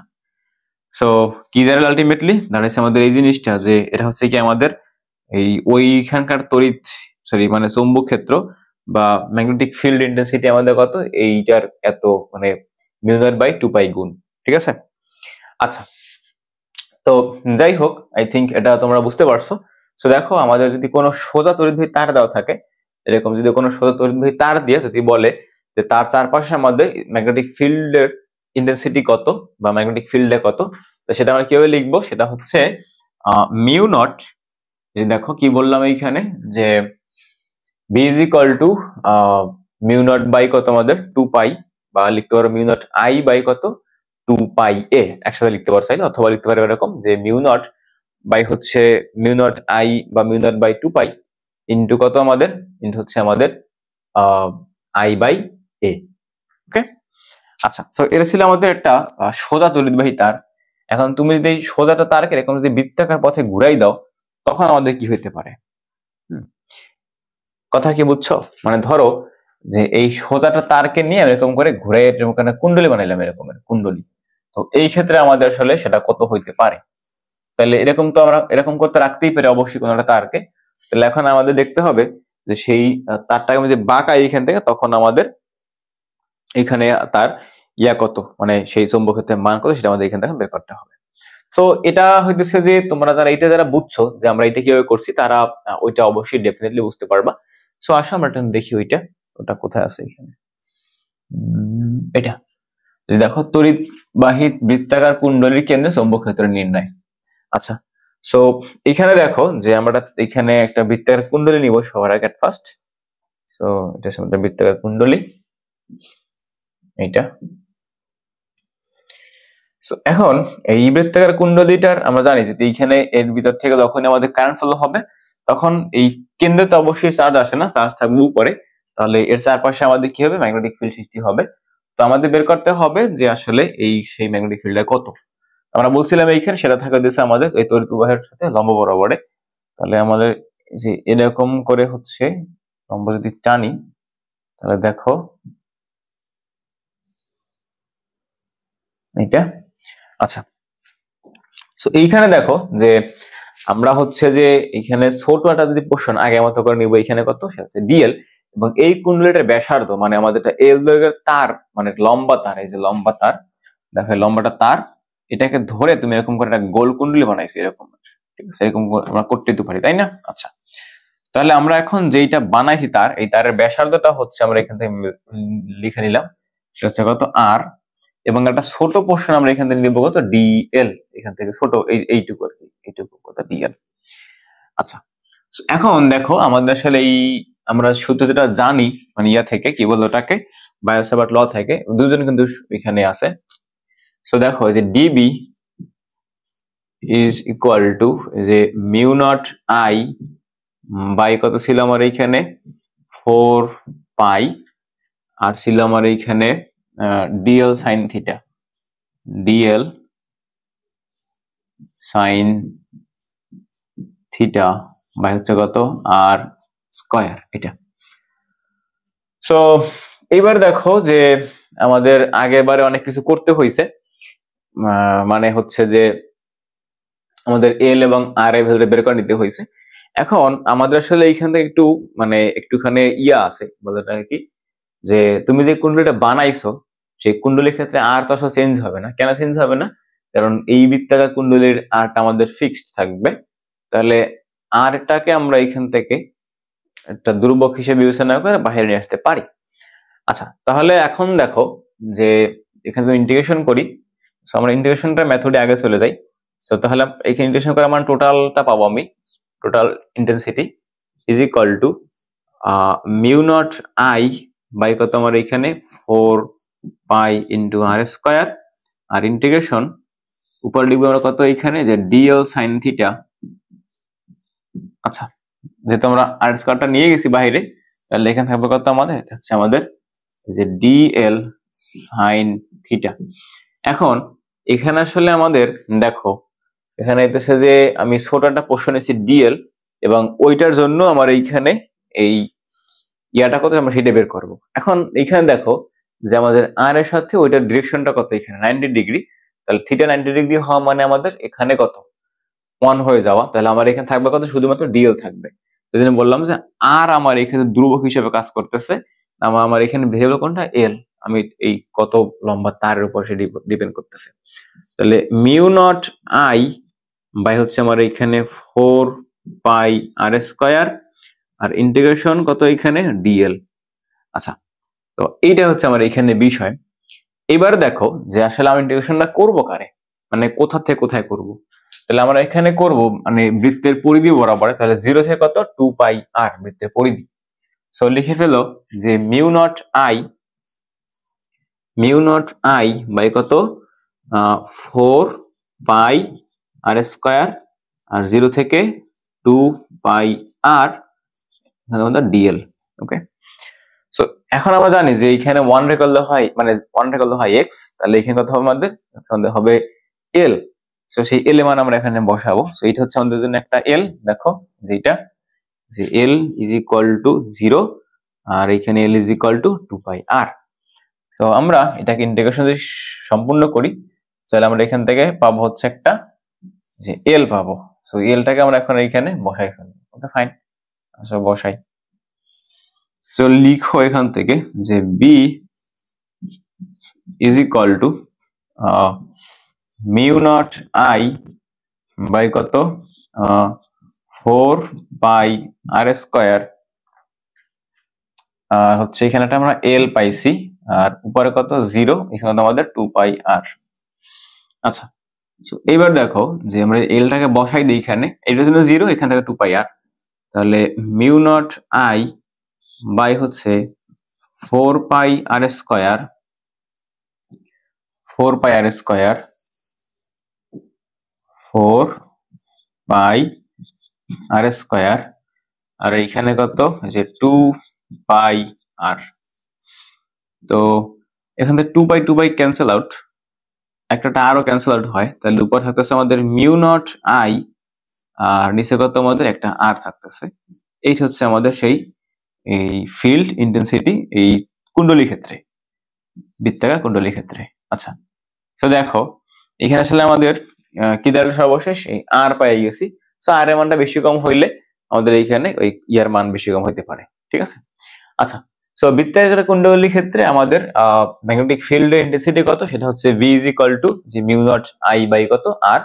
A: সো কি দাঁড়ালো আলটিমেটলি, দাঁড়াইছে আমাদের এই জিনিসটা যে এটা হচ্ছে কি আমাদের এই ওইখানকার তড়িৎ, সরি মানে চৌম্বক ক্ষেত্র বা ম্যাগনেটিক ফিল্ড ইন্টেন্সিটি আমাদের কত, এইটার এত, মানে মিউ নট বাই 2 পাই গুণ, ঠিক আছে। আচ্ছা তো যাই হোক, আই থিঙ্ক এটা তোমরা বুঝতে পারছো। সো দেখো আমাদের যদি কোনো সোজা তড়িৎবাহী তার দেওয়া থাকে, এরকম যদি কোনো সোজা তড়িৎবাহী তার দিয়ে যদি বলে যে তার চারপাশে আমাদের ম্যাগনেটিক ফিল্ডের ইন্টেন্সিটি কত বা ম্যাগনেটিক ফিল্ডে কত, তো সেটা আমরা কিভাবে লিখবো, সেটা হচ্ছে মিউ নট, দেখো কি বললাম এইখানে যে B is equal to mu naught by কত আমাদের 2 পাই, বা লিখতে পারো মিউ নট আই বাই কত 2 পাই এ, একসাথে লিখতে পারো চাইলে, অথবা লিখতে পারো এরকম যে মিউ নট বাই হচ্ছে মিউ নট আই বা mu naught by 2 pi into কত আমাদের, ইন্টু হচ্ছে আমাদের আই বাই এ, ওকে। আচ্ছা সো এটা ছিল আমাদের একটা সোজা তড়িৎবাহী তার। এখন তুমি যদি এই সোজাটা তারকে এরকম যদি বৃত্তাকার পথে ঘুরাই দাও, তখন আমাদের কি হইতে পারে, কথা কি বুঝছো? মানে ধরো যে এই সোজাটা তারকে নিয়ে এরকম করে ঘুরে এরকম কুণ্ডলী বানাইলাম, এরকমের কুণ্ডলী, তো এই ক্ষেত্রে আমাদের আসলে সেটা কত হইতে পারে, তাহলে এরকম তো আমরা এরকম করতে রাখতেই পারি অবশ্যই কোনো একটা তারকে, তাহলে এখন আমাদের দেখতে হবে যে সেই তারটাকে আমি যদি বাঁকাই এখান থেকে, তখন আমাদের এখানে তার ইয়া কত, মানে সেই চৌম্বক ক্ষেত্রের মান কত, সেটা আমাদের এখান থেকে বের করতে হবে। সো এটা হইতেছে যে তোমরা যারা বুঝছো যে আমরা এটা কিভাবে করছি, তারা ওইটা অবশ্যই ডেফিনেটলি বুঝতে পারবা। সো আসো আমরা দেখি ওটা কোথায় আছে এখানে, এটা যে দেখো তড়িৎবাহী বৃত্তাকার কুণ্ডলীর কেন্দ্রে চৌম্বক ক্ষেত্র নির্ণয়। আচ্ছা সো এখানে দেখো যে আমরা এখানে একটা বৃত্তাকার কুণ্ডলী নিব সবার আগে ফার্স্ট। সো এটা হচ্ছে বৃত্তাকার কুণ্ডলী, এইটা। সো এখন এই বৃত্তাকার কুণ্ডলীটার আমরা জানি যে এইখানে এর ভিতর থেকে যখন আমাদের কারেন্ট ফ্লো হবে তখন এই কেন্দ্রে তো অবশ্যই চার্জ আসে না, চার্জ থাকবে উপরে, তাহলে এর চারপাশে আমাদের কি হবে, ম্যাগনেটিক ফিল্ড সৃষ্টি হবে। তো আমাদের বের করতে হবে যে আসলে এই সেই ম্যাগনেটিক ফিল্ডটা কত। আমরা বলছিলাম এইখানে সেটা থাকা দিয়েছে আমাদের এই তড়িৎ প্রবাহের সাথে লম্ব বরাবরে। তাহলে আমাদের যে এরকম করে হচ্ছে লম্ব যদি টানি তাহলে দেখো এটা। আচ্ছা, সো এইখানে দেখো যে আমরা হচ্ছে যে এখানে ছোট একটা যদি পোর্শন আগে মতো করে নিব, এখানে কত, সেটা হচ্ছে ডিএল, এবং এই কুণ্ডলীটার ব্যাসার্ধ মানে আমাদের এল দৈর্ঘ্যের তার, মানে লম্বা তার, এই যে লম্বা তার, দেখো লম্বাটা তার, এটাকে ধরে তুমি এরকম করে একটা গোল কুণ্ডলী বানাইছো এরকম, ঠিক আছে, এরকম আমরা করতে দিতে পারি, তাই না? আচ্ছা, তাহলে আমরা এখন যেইটা বানাইছি তার, এই তারের ব্যাসার্ধটা হচ্ছে আমরা এখান থেকে লিখে নিলাম, সেটা হচ্ছে কত আর, এবং একটা ছোট পোর্শন আমরা এখান থেকে নিব কত ডিএল, এখান থেকে ছোট এইটুকু আর কি, এইটুকু কত ডিএল। আচ্ছা, এখন দেখো আমাদের আসলে এই আমরা সূত্র যেটা জানি মানে ইয়া থেকে কি বলবো ওটাকে, বায়োসাভার্ট ল থেকে, দুজন কিন্তু এখানে আছে। সো দেখো যে ডিবি ইজ ইকুয়াল টু যে মিউ নট আই বাই কত ছিল আমার এইখানে 4 পাই, আর ছিল আমার এইখানে dl sine theta, dl sine theta by হচ্ছে কত আর স্কয়ার, এটা। সো এইবার দেখো যে আমাদের আগেরবারে অনেক কিছু করতে হয়েছে, মানে হচ্ছে যে আমাদের এল এবং আর এর ভেতরে বের করে নিতে হয়েছে। এখন আমাদের আসলে এইখান থেকে একটু মানে একটুখানি ইয়া আছে বলতে কি, যে তুমি যে কুণ্ডলীটা বানাইছো সেই কুণ্ডলীর ক্ষেত্রে আর তো আসলে চেঞ্জ হবে না। কেন চেঞ্জ হবে না? কারণ এই বৃত্তাকার কুণ্ডলীর আরটা আমাদের ফিক্সড থাকবে। তাহলে আরটাকে আমরা এখান থেকে একটা ধ্রুবক হিসেবে বিবেচনা করে বাইরে নিয়ে আসতে পারি। আচ্ছা, তাহলে এখন দেখো যে এখানে তো ইন্টিগ্রেশন করি, সো আমরা ইন্টিগ্রেশনটা মেথডে আগে চলে যাই। সো তাহলে এখানে ইন্টিগ্রেশন করে আমার টোটালটা পাবো, আমি total intensity is equal to mu naught I by কত আমার এখানে 4 পাই ইন্টু আর স্কয়ার, আর ইন্টিগ্রেশন উপর লিখবো আমরা কত এখানে যে ডিএল সাইন থিটা। আচ্ছা, যেহেতু আমরা আর স্কয়ারটা নিয়ে গেছি বাইরে, তাহলে এখানে থাকবে কত আমাদের, হচ্ছে আমাদের যে ডিএল সাইন থিটা। এখন এখানে আসলে আমাদের দেখো এখানে এসেছে যে আমি ছোট একটা পোর্শন নিয়েছি ডিএল, এবং ওইটার জন্য আমার এইখানে এই ইয়াটা কত আমরা সেটা বের করব। এখন এখানে দেখো যে আমাদের আর এর সাথে ওইটার ডিরেকশনটা কত, এখানে 90 ডিগ্রি, তাহলে থিটা 90 ডিগ্রি হওয়া মানে আমাদের এখানে কত 1 হয়ে যাওয়া, তাহলে আমার এখানে থাকবে কত, শুধুমাত্র ডিএল থাকবে। সেই জন্য বললাম যে আর আমার এখানে ধ্রুবক হিসেবে কাজ করতেছে, আমার এখানে ভেরিয়েবল কোনটা, এল, আমি এই কত লম্বা তারের উপর সে ডিপেন্ড করতেছে। তাহলে মিউ নট আই বাই হচ্ছে আমার এখানে 4 পাই আর স্কয়ার, আর ইন্টিগ্রেশন কত এখানে ডিএল। আচ্ছা, তো এইটা হচ্ছে আমার এখানে বিষয়। এবার দেখো যে আসলে আমি ইন্টিগ্রেশনটা করবো কারে, মানে কোথা থেকে কোথায় করব। তাহলে আমরা এখানে করব মানে বৃত্তের পরিধি বরাবর, তাহলে 0 থেকে কত 2 পাই আর বৃত্তের পরিধি। সো লিখে ফেলো যে মিউ নট আই বাই কত 4 পাই আর স্কয়ার, আর 0 থেকে 2 পাই আর ডিএল। ওকে, সো এখন আমরা জানি যে এখানে 1 রে করলে হয় মানে 1 রে করলে হয় x, তাহলে এখানে কত হবে আমাদের হবে l। সো সেই l এর মান আমরা এখানে বসাবো। সো এটা হচ্ছে আমাদের জন্য একটা l, দেখো যেটা যে l ইজ ইকুয়াল টু 0, আর এখানে l is equal two 2 pi r। So আমরা এটাকে ইন্টিগ্রেশন যদি সম্পূর্ণ করি তাহলে আমরা এখান থেকে পাবো হচ্ছে একটা যে l পাবো। সো lটাকে আমরা এখন এইখানে বসাই ফেলবো। ওকে, ফাইন, সো বসাই। সো লিখো এখান থেকে যে b is equal to mu naught I by কত 4 পাই আর স্কয়ার, আর হচ্ছে এখানে আমরা এল পাইছি, আর উপরে কত 0, এখানে আমাদের 2 পাই আর। আচ্ছা, এইবার দেখো যে আমরা এলটাকে বসাই দিই এখানে, এটার জন্য 0, এখান থেকে 2 পাই আর, তাহলে মিউ নট আই বাই হচ্ছে 4 পাই আর স্কয়ার, 4 পাই আর স্কয়ার, 4 পাই আর স্কয়ার, আর এইখানে কত যে 2 পাই আর। তো এখান থেকে 2 পাই ক্যান্সেল আউট, একটা আরো ক্যান্সেল আউট হয়, তাহলে উপর থাকতেছে আমাদের মিউ নট আই, আর নিচে কত আমাদের একটা আর থাকতেছে। এই হচ্ছে আমাদের সেই এই ফিল্ড ইন্টেন্সিটি এই কুণ্ডলী ক্ষেত্রে, বৃত্তাকার কুণ্ডলী ক্ষেত্রে। আচ্ছা, তো দেখো এখানে আসলে আমাদের কি দাঁড়ালো সর্বশেষ, এই আর পাই গেছি। সো আর এর মানটা বেশি কম হইলে আমাদের এইখানে ওই ইয়ার মান বেশি কম হইতে পারে, ঠিক আছে। আচ্ছা, সো বৃত্তাকার কুণ্ডলী ক্ষেত্রে আমাদের ম্যাগনেটিক ফিল্ডের ইন্টেন্সিটি কত, সেটা হচ্ছে V ইজ ইকুয়াল টু যে মিউ নট আই বাই কত আর।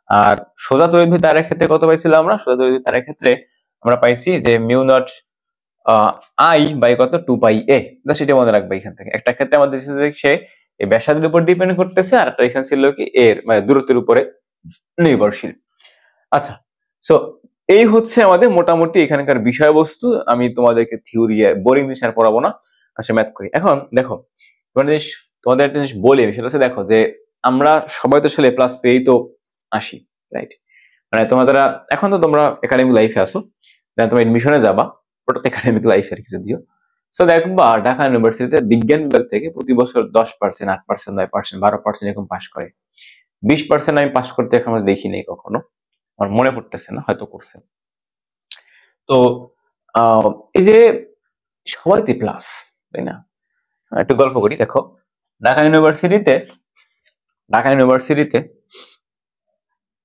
A: আর সোজা তড়িৎ তারের ক্ষেত্রে কত পাইছিলাম আমরা, সোজা তড়িৎ তারের ক্ষেত্রে আমরা পাইছি যে মিউ নট আই বাই কত 2 পাই এ। সেটা মনে রাখবে, এখান থেকে একটা ক্ষেত্রে আমাদের সে এই ব্যাসার্ধের উপর ডিপেন্ড করতেছে, আর একটা এখানে ছিল কি এর মানে দূরত্বের উপরে নির্ভরশীল। আচ্ছা, সো এই হচ্ছে আমাদের মোটামুটি এখানকার বিষয়বস্তু। আমি তোমাদেরকে থিওরি বোরিং জিনিস আর পড়াবো না, আসলে ম্যাথ করি। এখন দেখো তোমাদের একটা জিনিস বলি, সেটা হচ্ছে দেখো যে আমরা সবাই তো আসলে প্লাস পেয়েই তো আসি, রাইট? মানে তোমরা এখন তো তোমরা একাডেমিক লাইফে আসো, তোমরা এডমিশনে যাবা, ওটা একাডেমিক লাইফ আর কিছু দিও। সো দেখবা ঢাকা ইউনিভার্সিটিতে বিজ্ঞান বিভাগ থেকে প্রতি বছর 10%, 8%, 9%, 12% এরকম পাস করে। 20% আমি পাস করতে এখন দেখি নাই কখনো, আমার মনে পড়তেছে না, হয়তো করছে। তো এই যে সবাইতে প্লাস, তাই না? একটু গল্প করি। দেখো ঢাকা ইউনিভার্সিটিতে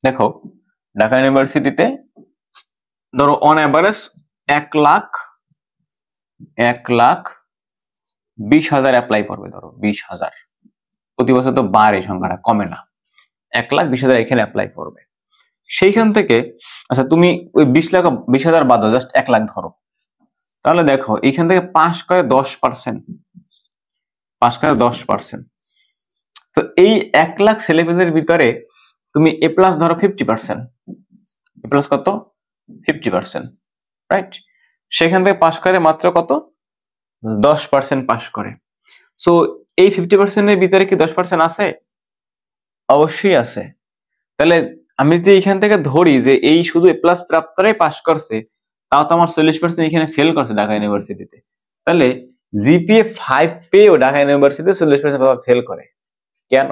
A: দেখো ঢাকা ইউনিভার্সিটিতে ধরো অন অ্যাভারেজ 1,20,000 অ্যাপ্লাই করবে, ধরো 20,000 প্রতি বছর, তো বাড়ে সংখ্যাটা, কমে না। 1,20,000 এখানে অ্যাপ্লাই করবে। সেইখান থেকে আচ্ছা তুমি ওই 20,000 বাদ দাও, জাস্ট 1 লাখ ধরো, তাহলে দেখো এইখান থেকে পাস করে 10%, তো এই 1 লাখ ছেলেমেয়েদের ভিতরে তুমি এ প্লাস ধরো 50%, এ প্লাস কত 50%, রাইট? সেখান থেকে পাস করে মাত্র কত 10% পাস করে। সো এই 50% এর ভিতরে কি 10% আছে? অবশ্যই আছে। তাহলে আমি যদি এখান থেকে ধরি যে এই শুধু এ প্লাস প্রাপ্তরাই পাস করছে, তাও তো আমার 40% এখানে ফেল করছে ঢাকা ইউনিভার্সিটিতে। তাহলে জিপিএ 5 পেয়েও ঢাকা ইউনিভার্সিটিতে 40% ফেল করে কেন?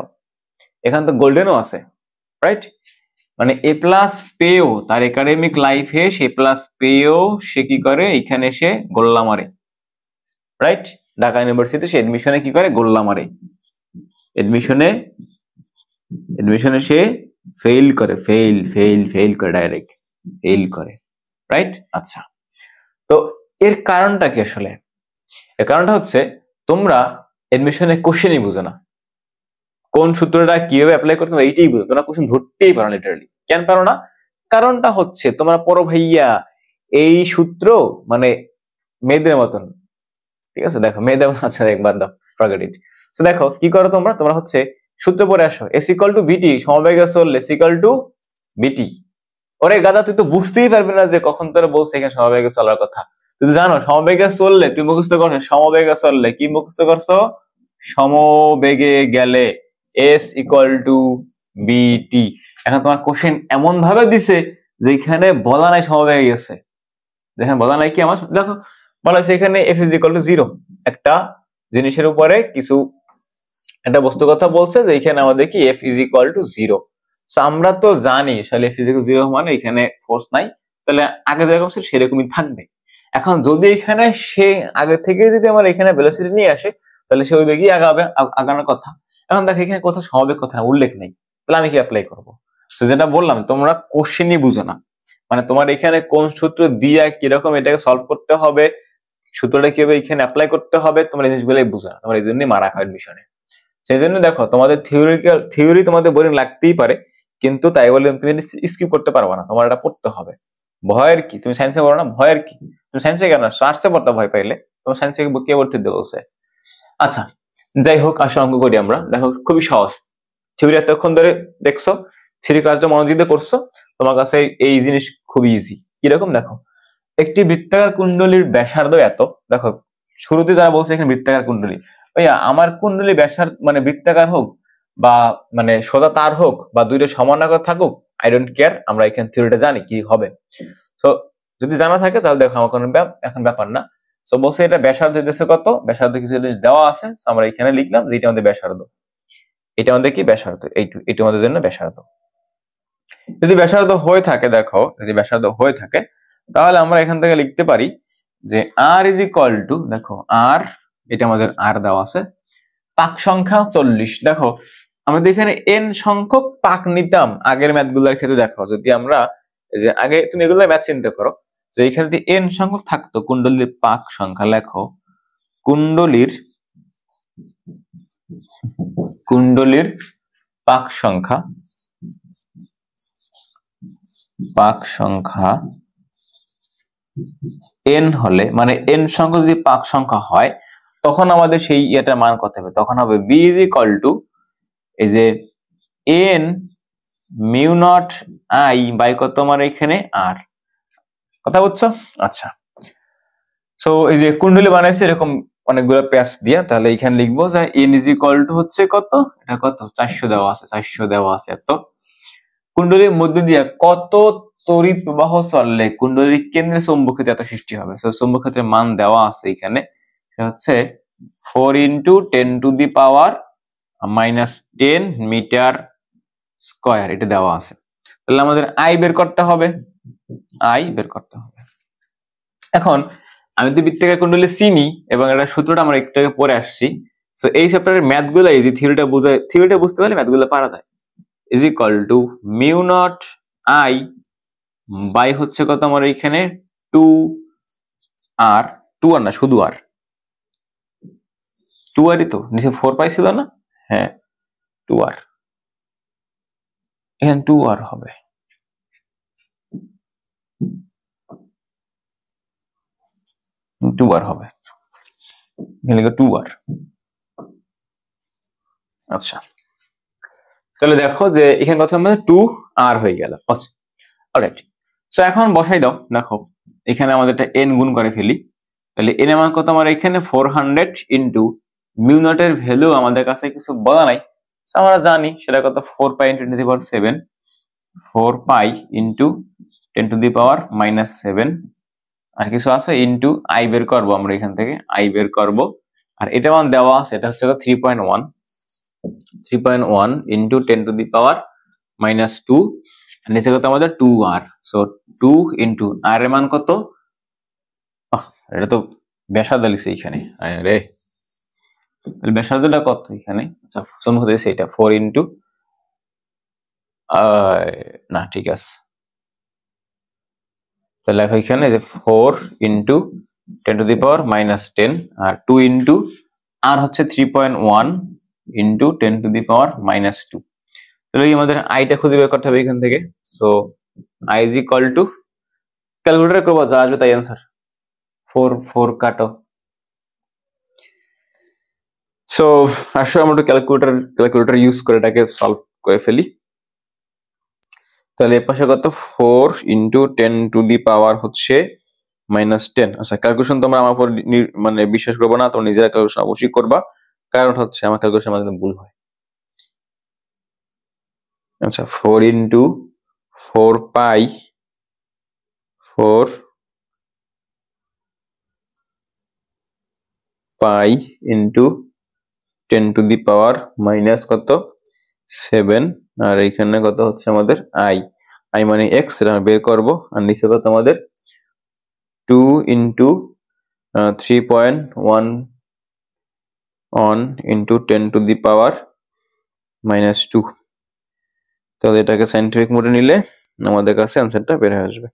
A: এখানে তো গোল্ডেনও আছে, রাইট? মানে এ প্লাস পেয়েও তার একাডেমিক লাইফে সে প্লাস পেয়েও সে কি করে, এখানে এসে গোল্লা মারে, রাইট? ঢাকা ইউনিভার্সিটিতে সে এডমিশনে কি করে, গোল্লা মারে। এডমিশনে সে ফেল করে, ফেল করে, ডাইরেক্ট ফেল করে, রাইট? আচ্ছা, তো এর কারণটা কি আসলে? এর কারণটা হচ্ছে তোমরা এডমিশনে কোশ্চেনই বুঝো না, কোন সূত্রটা কিভাবে অ্যাপ্লাই করতে হবে এইটাই বুঝো, তোমরা কোশ্চেন ধরতেই পারো না। লিটারালি কেন পারো না? কারণটা হচ্ছে তোমরা পড়ো ভাইয়া এই সূত্র মানে মেয়েদের মতন, ঠিক আছে? দেখো মেয়েদের মতন, আচ্ছা একবার দাও, ফরগেট ইট। সো দেখো কি করো তোমরা হচ্ছে সূত্র পড়ে আসো, এস ইকুয়াল টু বিটি, সমবেগে চললে এস ইকুয়াল টু বিটি। ওরে গাদা, তুই তো বুঝতেই পারবি না যে কখন তোরা বলছে এখানে সমবেগে চলার কথা। তুই তো জানো সমবেগে চললে, তুই মুখস্থ করছো সমবেগে চললে, কি মুখস্থ করছো? সমবেগে গেলে এস ইকুয়াল টু বিটি। এখন তোমার কোশ্চেন এমন ভাবে দিছে যেখানে বলা নাই সমবেগে গেছে, যেখানে বলা নাই কি আমার, দেখো বলা হয়েছে এখানে এফ ইজ ইকুয়াল টু 0, একটা জিনিসের উপরে কিছু একটা বস্তু কথা বলছে যে এখানে আমাদের কি এফ ইজ ইকুয়াল টু 0। আমরা তো জানি আসলে এফ ইজ ইকুয়াল টু 0 মানে এখানে ফোর্স নাই, তাহলে আগে যেরকম ছিল সেরকমই থাকবে। এখন যদি এখানে সে আগে থেকে যদি আমার এখানে ভেলোসিটি নিয়ে আসে, তাহলে সে ওই বেগেই আগানোর কথা। এখন দেখো এখানে কোথাও স্বাভাবিক কথা উল্লেখ নেই, তাহলে আমি কি অ্যাপ্লাই করবো? তো যেটা বললাম, তোমরা কোশ্চেনই বুঝো না, মানে তোমার এখানে কোন সূত্র দিয়ে কিরকম এটাকে সলভ করতে হবে, সূত্রটা কিভাবে এখানে অ্যাপ্লাই করতে হবে, তোমরা এই জিনিসগুলোই বুঝো না, তোমার এই জন্যই মারা খায় এডমিশনে। সেই জন্য দেখো তোমাদের থিওরি তোমাদের বোরিং লাগতেই পারে, কিন্তু তাই বলে তুমি স্কিপ করতে পারবে না, তোমার এটা পড়তে হবে। ভয়ের কি? তুমি সায়েন্সে পড়ো না, ভয়ের কি? তুমি সায়েন্সে কেন আসছো? আর্টসে পড়তে ভয় পাইলে তোমার সায়েন্সে কে ভর্তি দিতে বলছে? আচ্ছা, যাই হোক, আসলে অঙ্ক করি আমরা। দেখো খুবই সহজ, থিওরি এতক্ষণ ধরে দেখছো, থিওরি ক্লাসটা মনোযোগ দিয়ে করছো, তোমার কাছে এই জিনিস খুব ইজি। কিরকম দেখো, একটি বৃত্তাকার কুণ্ডলীর ব্যাসার্ধ এত, দেখো শুরুতে যারা বলছে এখানে বৃত্তাকার কুণ্ডলী, ভাইয়া আমার কুণ্ডলী ব্যাসার্ধ মানে বৃত্তাকার হোক বা মানে সোজা তার হোক বা দুইটা সমানাকার থাকুক, আই ডোন্ট কেয়ার, আমরা এখানে থিওরিটা জানি কি হবে। তো যদি জানা থাকে তাহলে দেখো আমার কোনো এখন ব্যাপার না। তো বলছে এটা ব্যাসার্ধ দিতেছে কত, ব্যাসার্ধ কিছু জিনিস দেওয়া আছে, আমরা এখানে লিখলাম যে এটা আমাদের ব্যাসার্ধ, এটা আমাদের কি ব্যাসার্ধ, এইটা আমাদের জন্য ব্যাসার্ধ। যদি ব্যাসার্ধ হয়ে থাকে, দেখো যদি ব্যাসার্ধ হয়ে থাকে তাহলে আমরা এখান থেকে লিখতে পারি যে আর ইজ ইকুয়াল টু, দেখো আর, এটা আমাদের আর দেওয়া আছে, পাক সংখ্যা 40। দেখো আমরা এখানে এন সংখ্যক পাক নিতাম আগের ম্যাথ গুলার ক্ষেত্রে, দেখো যদি আমরা যে আগে তুমি এগুলো ম্যাথ চিন্তা করো যে এখানে যদি এন সংখ্যক থাকতো কুণ্ডলীর পাক সংখ্যা, লেখো কুণ্ডলীর পাক সংখ্যা এন হলে, মানে এন সংখ্যক যদি পাক সংখ্যা হয় তখন আমাদের সেই ইয়েটার মান কত হবে, তখন হবে বি ইজ ইকুয়াল টু এই যে n mu naught I by কত আমার এখানে আর, কথা বুঝছো? আচ্ছা, সো এই যে কুণ্ডলী বানাইছে এরকম অনেকগুলো প্যাচ দিয়া, তাহলে এখানে লিখবো যে এন ইজ ইকুয়াল টু হচ্ছে কত, এটা কত 400 দেওয়া আছে, 400 দেওয়া আছে এত। কুণ্ডলীর মধ্য দিয়ে কত তড়িৎ প্রবাহ চললে কুণ্ডলীর কেন্দ্রে চৌম্বক ক্ষেত্র এত সৃষ্টি হবে, সো চৌম্বক ক্ষেত্রের মান দেওয়া আছে এখানে, সেটা হচ্ছে 4 × 10⁻⁻10 মিটার স্কয়ার, এটা দেওয়া আছে। তাহলে আমাদের আই বের করতে হবে, এখন আমি তো বৃত্তাকার কুণ্ডলী চিনি এবং এটা সূত্রটা আমরা একটু আগে পড়ে আসছি, সো এই চ্যাপ্টারের ম্যাথ গুলো এই যে থিওরিটা বুঝতে পারলে ম্যাথ গুলো পারা যায়। Is equal to mu naught I by হচ্ছে কত আমার এখানে 2 আর না শুধু আর 2 আরই তো নিচে 4 পাই ছিল না, হ্যাঁ 2 আর, এখানে 2 আর হবে, এখানে 2 আর। আচ্ছা তাহলে দেখো যে এখানে কথা আমাদের 2 আর হয়ে গেল। আচ্ছা অলরাইট, সো এখন বসাই দাও, দেখো এখানে আমাদের একটা n গুণ করে ফেলি, তাহলে n এর মান কত আমার এখানে 400 ইনটু মিউ নট এর ভ্যালু আমাদের কাছে কিছু বলা নাই, সো আমরা জানি সেটা কত 4 পাই ইনটু 10⁻7, 4 পাই ইনটু 10⁻⁻7, আর কিছু আছে ইনটু আই বের করব, আমরা এখান থেকে আই বের করব, আর এটা মান দেওয়া আছে, এটা হচ্ছে 3.1 ইনটু 10⁻⁻2, নিচে কত আমাদের 2 আর, সো 2 ইনটু আর এর মান কত, এটা তো ব্যাসার্ধ লিখছে এখানে, আরে তাহলে ব্যাসার্ধটা কত এখানে, আচ্ছা সম্ভব হচ্ছে এটা 4 ইনটু না ঠিক আছে, তাহলে লেখো এখানে যে 4 ইনটু 10⁻⁻10 আর 2 ইনটু আর হচ্ছে 3.1 ইনটু 10⁻⁻2, তাহলে আমাদের আইটা খুঁজে বের করতে হবে এখান থেকে, so I is equal two, calculator করবো যা আসবে তাই অ্যান্সার, 4 কাটো, সো আসলে আমরা ক্যালকুলেটর ইউজ করে এটাকে সলভ করে ফেলি। তাহলে এর পাশে কত 4 ইনটু 10⁻⁻ হচ্ছে -10। আচ্ছা ক্যালকুলেশন তোমরা আমার উপর মানে বিশ্বাস করবে না, তোমরা নিজেরা ক্যালকুলেশন অবশ্যই করবা, কারণ হচ্ছে আমার ক্যালকুলেশন মাঝে ভুল হয়। আচ্ছা 4 ইনটু 4 পাই 4 পাই ইনটু 10⁻⁻ কত 7, আর এখানে কত হচ্ছে আমাদের আই মানে এক্স, এটা বের করব, আর নিচে কত আমাদের 2 ইনটু 3.1 ইনটু 10⁻⁻2, তাহলে এটাকে সাইন্টিফিক মোডে নিলে আমাদের কাছে অ্যান্সারটা বের হয়ে আসবে।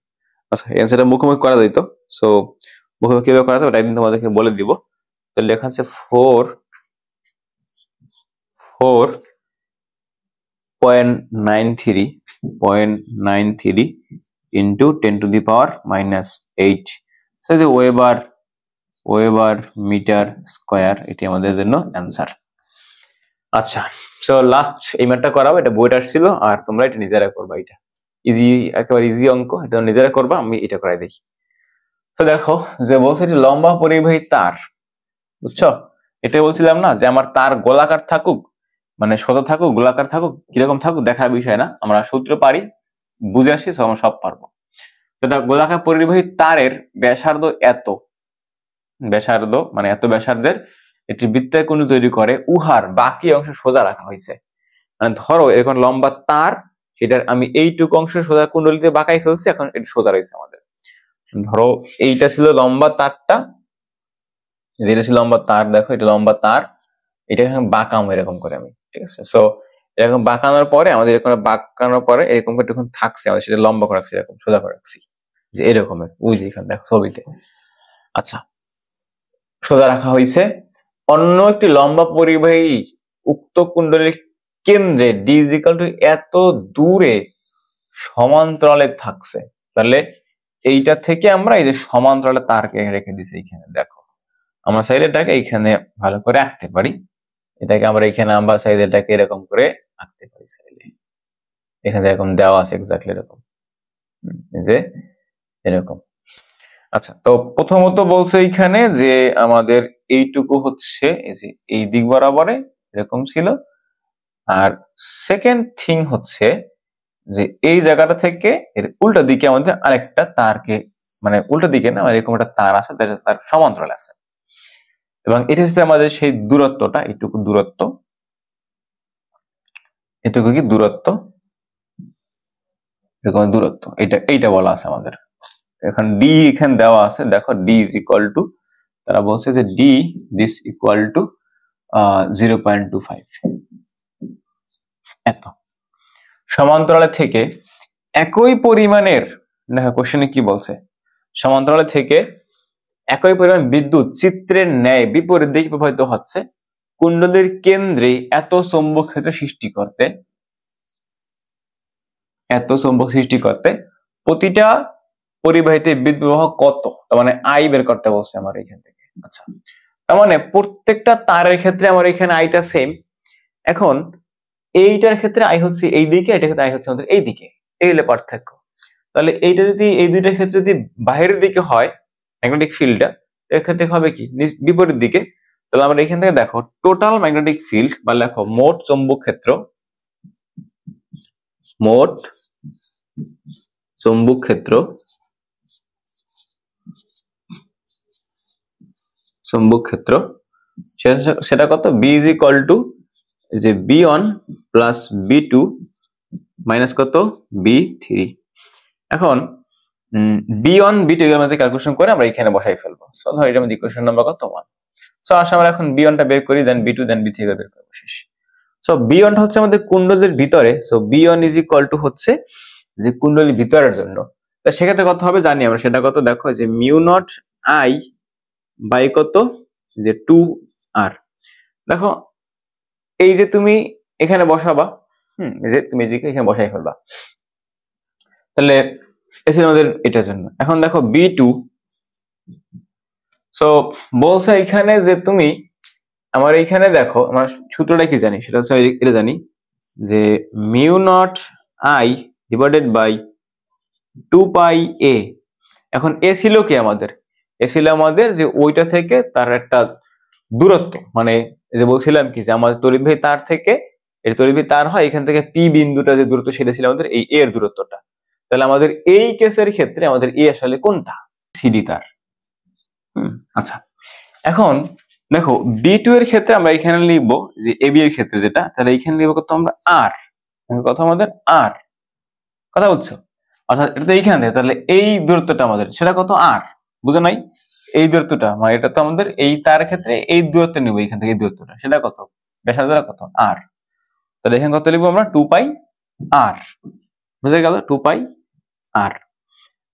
A: আচ্ছা অ্যান্সারটা মুখোমুখি করা যাইতো, সো মুখোমুখি কিভাবে করা যাবে ওটা একদিন তোমাদেরকে বলে দিব। তো লেখা আছে 4.93 ইনটু 10⁻⁻8, সো যে ওয়েবার মিটার স্কয়ার, এটি আমাদের জন্য অ্যান্সার। আচ্ছা, সো লাস্ট এই ম্যাথটা করাবো, এটা বইটা আসছিল আর তোমরা এটা নিজেরা করবা। এটা ইজি, একেবারে ইজি অঙ্ক, এটা নিজেরা করবা, আমি এটা করাই দিই। তো দেখো যে বলছে যে লম্বা পরিবাহী তার, বুঝছো? এটা বলছিলাম না যে আমার তার গোলাকার থাকুক, মানে সোজা থাকুক গোলাকার থাকুক কিরকম থাকুক দেখার বিষয় না, আমরা সূত্র পারি, বুঝে আসি, আমরা সব পারবো। সেটা গোলাকার পরিবাহী তারের ব্যাসার্ধ এত, ব্যাসার্ধ মানে এত ব্যাসার্ধের একটি বৃত্তাকার কুণ্ডলী তৈরি করে, উহার বাকি অংশ সোজা রাখা হয়েছে। মানে ধরো এরকম লম্বা তার, সেটার আমি এইটুকু অংশ সোজা কুণ্ডলীতে বাঁকাই ফেলছি, এখন এটা সোজা রয়েছে আমাদের। ধরো এইটা ছিল লম্বা তারটা, যেটা ছিল লম্বা তার, দেখো এটা লম্বা তার, এটা এখন বাঁকাম এরকম করে আমি, ঠিক আছে? সো এরকম বাঁকানোর পরে আমাদের এরকম বাঁকানোর পরে এরকম করে যখন থাকছে, আমাদের সেটা লম্বা করে রাখছি, এরকম সোজা করে রাখছি, যে এরকমের, ওই যে এখানে দেখো ছবিতে। আচ্ছা, সোজা রাখা হয়েছে। অন্য একটি লম্বা পরিবাহী উক্ত কুণ্ডলীর কেন্দ্রে ডি ইজ ইকুয়াল টু এত দূরে সমান্তরালে থাকছে। তাহলে এইটা থেকে আমরা এই যে সমান্তরালে তারকে রেখে দিছি এখানে, দেখো আমরা চাইলে এটাকে এইখানে ভালো করে আঁকতে পারি, এটাকে আমরা এখানে আমরা চাইলে এটাকে এরকম করে আঁকতে পারি, চাইলে এখানে এরকম দেওয়া আছে এক্স্যাক্টলি এরকম, যে এরকম। আচ্ছা, তো প্রথমত বলছে এইখানে যে আমাদের এইটুকু হচ্ছে এই যে এই দিক বরাবরে এরকম ছিল, আর সেকেন্ড থিং হচ্ছে যে এই জায়গাটা থেকে এর উল্টা দিকে আমাদের আরেকটা তারকে, মানে উল্টা দিকে না, এরকম একটা তার আছে, তার সমান্তরাল আছে, এবং এটা হচ্ছে আমাদের সেই দূরত্বটা, এইটুকু দূরত্ব, এটুকু কি দূরত্ব, এরকম দূরত্ব, এইটা বলা আছে আমাদের। এখন ডি এখানে দেওয়া আছে, দেখো ডি ইজ ইকুয়াল টু, তারা বলছে যে ডি দিস ইকুয়াল টু 0.25, এত। সমান্তরালে থেকে একই পরিমাণের, দেখো কোশ্চেনে কি বলছে, সমান্তরালে থেকে একই পরিমাণ বিদ্যুৎ চিত্রের ন্যায় বিপরীত দিকে প্রবাহিত হচ্ছে, কুণ্ডলীর কেন্দ্রে এত চৌম্বক ক্ষেত্র সৃষ্টি করতে, এত চৌম্বক সৃষ্টি করতে প্রতিটা পরিবাহিতে বিদ্যুৎ প্রবাহ কত, তার মানে আই বের করতে বলছে আমার এখান থেকে। আচ্ছা, তার মানে প্রত্যেকটা তারের ক্ষেত্রে আমার এখানে আইটা সেম। এখন এইটার ক্ষেত্রে আই হচ্ছে এই দিকে, এটার ক্ষেত্রে আই হচ্ছে আমাদের এই দিকে, এই হলো পার্থক্য। তাহলে এইটা যদি এই দুইটার ক্ষেত্রে যদি বাইরের দিকে হয় ম্যাগনেটিক ফিল্ডটা, এর ক্ষেত্রে হবে কি বিপরীত দিকে। তাহলে আমরা এখান থেকে দেখো টোটাল ম্যাগনেটিক ফিল্ড বা লেখো মোট চৌম্বক ক্ষেত্র, মোট চৌম্বক ক্ষেত্র, চৌম্বক ক্ষেত্র সেটা কত, বি ইজ ইকুয়াল টু যে বি1 প্লাস বি2 মাইনাস কত বি3। এখন বি1 বি2 এর মধ্যে ক্যালকুলেশন করে আমরা এখানে বসাই ফেলবো। সো ধর এটা আমাদের ইকুয়েশন নাম্বার কত 1। সো আসলে আমরা এখন বি1 টা বের করি, দেন বি2 দেন বি3 বের করব শেষ। সো বি1 টা হচ্ছে আমাদের কুণ্ডলীর ভিতরে, so B one is equal to হচ্ছে যে কুণ্ডলীর ভিতরের জন্য, তো সেক্ষেত্রে কত হবে জানি আমরা, সেটা কত দেখো যে মিউ নট আই বাই কত যে 2r। দেখো এই যে তুমি এখানে বসাবা, এই যে তুমি এখানে বসাই ফেলবা, তাহলে এসে আমাদের এটার জন্য। এখন দেখো বি2, সো বলছে এখানে যে তুমি আমার এইখানে দেখো আমার সূত্রটা কি জানি, সেটা হচ্ছে এটা জানি যে mu naught I divided by 2 pi a. এখন এ ছিল কি আমাদের, এ ছিল আমাদের যে ওইটা থেকে তার একটা দূরত্ব, মানে যে বলছিলাম কি যে আমাদের তড়িৎবাহী তার থেকে, এর তড়িৎবাহী তার হয় এখান থেকে পি বিন্দুটা যে দূরত্ব, সেটা ছিল আমাদের এই এর দূরত্বটা। তাহলে আমাদের এই কেসের ক্ষেত্রে আমাদের এ আসলে কোনটা, সিডি তার। আচ্ছা, এখন দেখো বি2 এর ক্ষেত্রে আমরা এখানে লিখবো যে এবি এর ক্ষেত্রে যেটা, তাহলে এখানে লিখবো কত আমরা আর, কত আমাদের আর, কথা বুঝছো? অর্থাৎ এটা তো এইখান থেকে, তাহলে এই দূরত্বটা আমাদের সেটা কত আর, বুঝো নাই? এই দূরত্বটা মানে এটা তো আমাদের এই তার ক্ষেত্রে এই দূরত্ব নিব এখান থেকে, এই দূরত্বটা সেটা কত, ব্যাসার্ধটা কত আর। তাহলে এখানে কত লিখবো আমরা 2 পাই আর, বুঝে গেল 2 পাই আর।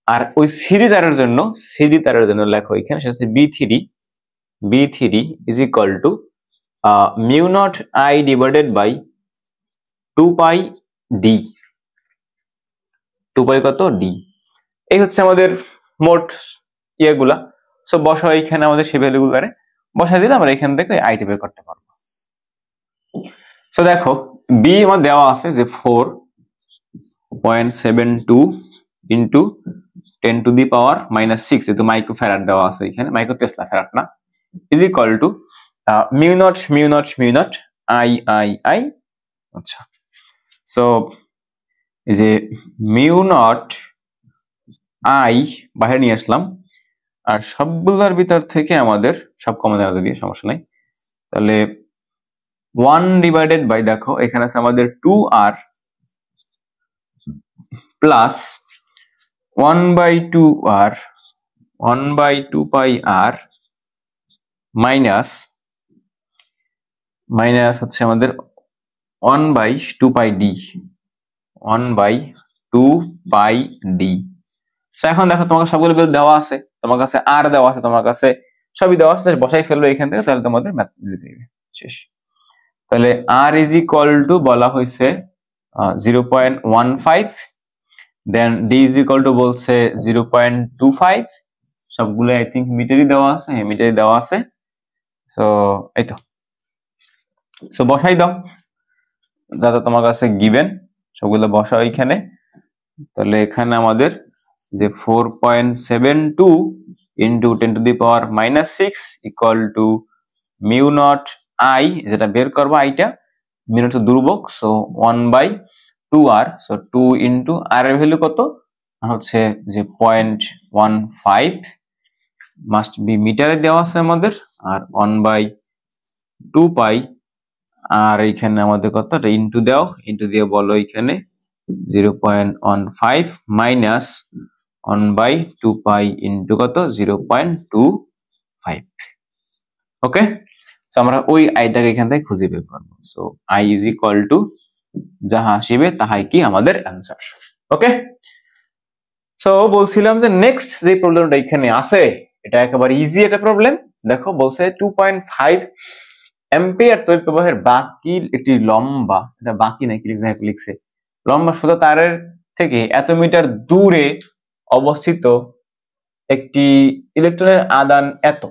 A: আর ওই সিডি তারের জন্য, সিডি তারের জন্য লেখো এখানে সেটা হচ্ছে বি3 is equal to mu naught I divided by 2 pi D, 2 pi কত ডি। এই হচ্ছে আমাদের মোট ইয়েগুলা। সো বসাও এখানে আমাদের সেই ভ্যালুগুলারে বসাই দিলে আমরা এখান থেকে আইটি বের করতে পারবো। সো দেখো বি আমার দেওয়া আছে যে 4.72 ইন্টু 10⁻⁻6 যেহেতু মাইক্রো ফ্যারাড দেওয়া আছে এখানে, মাইক্রো টেসলা ফ্যারাড না, is equal to mu naught I. আচ্ছা, সো এই যে মিউ নট আই বাইরে নিয়ে আসলাম, আর সবগুলোর ভিতর থেকে আমাদের সব কমন দেওয়া যদি সমস্যা নাই, তাহলে 1 ডিভাইডেড বাই, দেখো এখানে আছে আমাদের 2r plus 1/2r 1/2πr minus হচ্ছে আমাদের 1/2πd 1/2πd। এখন দেখো তোমাকে সবগুলো বিল দেওয়া আছে, তোমার কাছে আর দেওয়া আছে, তোমার কাছে সবই দেওয়া আছে, বসাই ফেলবে এখান থেকে, তাহলে তোমাদের ম্যাথ মিলে যাবে। শেষ। তাহলে আর ইজ ইকুয়াল টু বলা হয়েছে 0.15, দেন ডি ইজ ইকুয়াল টু বলছে 0.25, সবগুলো আই থিঙ্ক মিটারই দেওয়া আছে, হ্যাঁ মিটারই দেওয়া আছে। সো এই তো, সো বসাই দাও যা যা তোমার কাছে গিভেন, সবগুলো বসাও এখানে। তাহলে এখানে আমাদের যে 4.72 into 10⁻⁻6 equal to mu naught I, যেটা বের করবো আইটা, মিউ নট দুর্বক, so 1/2r, so 2 into R এর ভ্যালু কত হচ্ছে যে 0.15 মাস্ট বি মিটারে দেওয়া আছে আমাদের, আর 1/2π, আর এইখানে আমাদের কত ইন্টু দাও, ইন্টু দিয়ে বলো এখানে 0.15 মাইনাস 1/2π ইন্টু কত 0.25। ওকে, সো আমরা ওই আইটাকে এখান থেকে খুঁজে বের করবো। So I is equal two যাহা আসবে তাহাই কি আমাদের অ্যান্সার। ওকে, সো বলছিলাম যে নেক্সট যে প্রবলেমটা এখানে আছে এটা একেবারে ইজি একটা প্রবলেম। দেখো বলছে 2.5 অ্যাম্পিয়ার তড়িৎ প্রবাহের বাকি একটি লম্বা, এটা বাকি নাকি লিখছে লম্বা সোজা তারের থেকে এত মিটার দূরে অবস্থিত একটি ইলেকট্রনের আদান এত,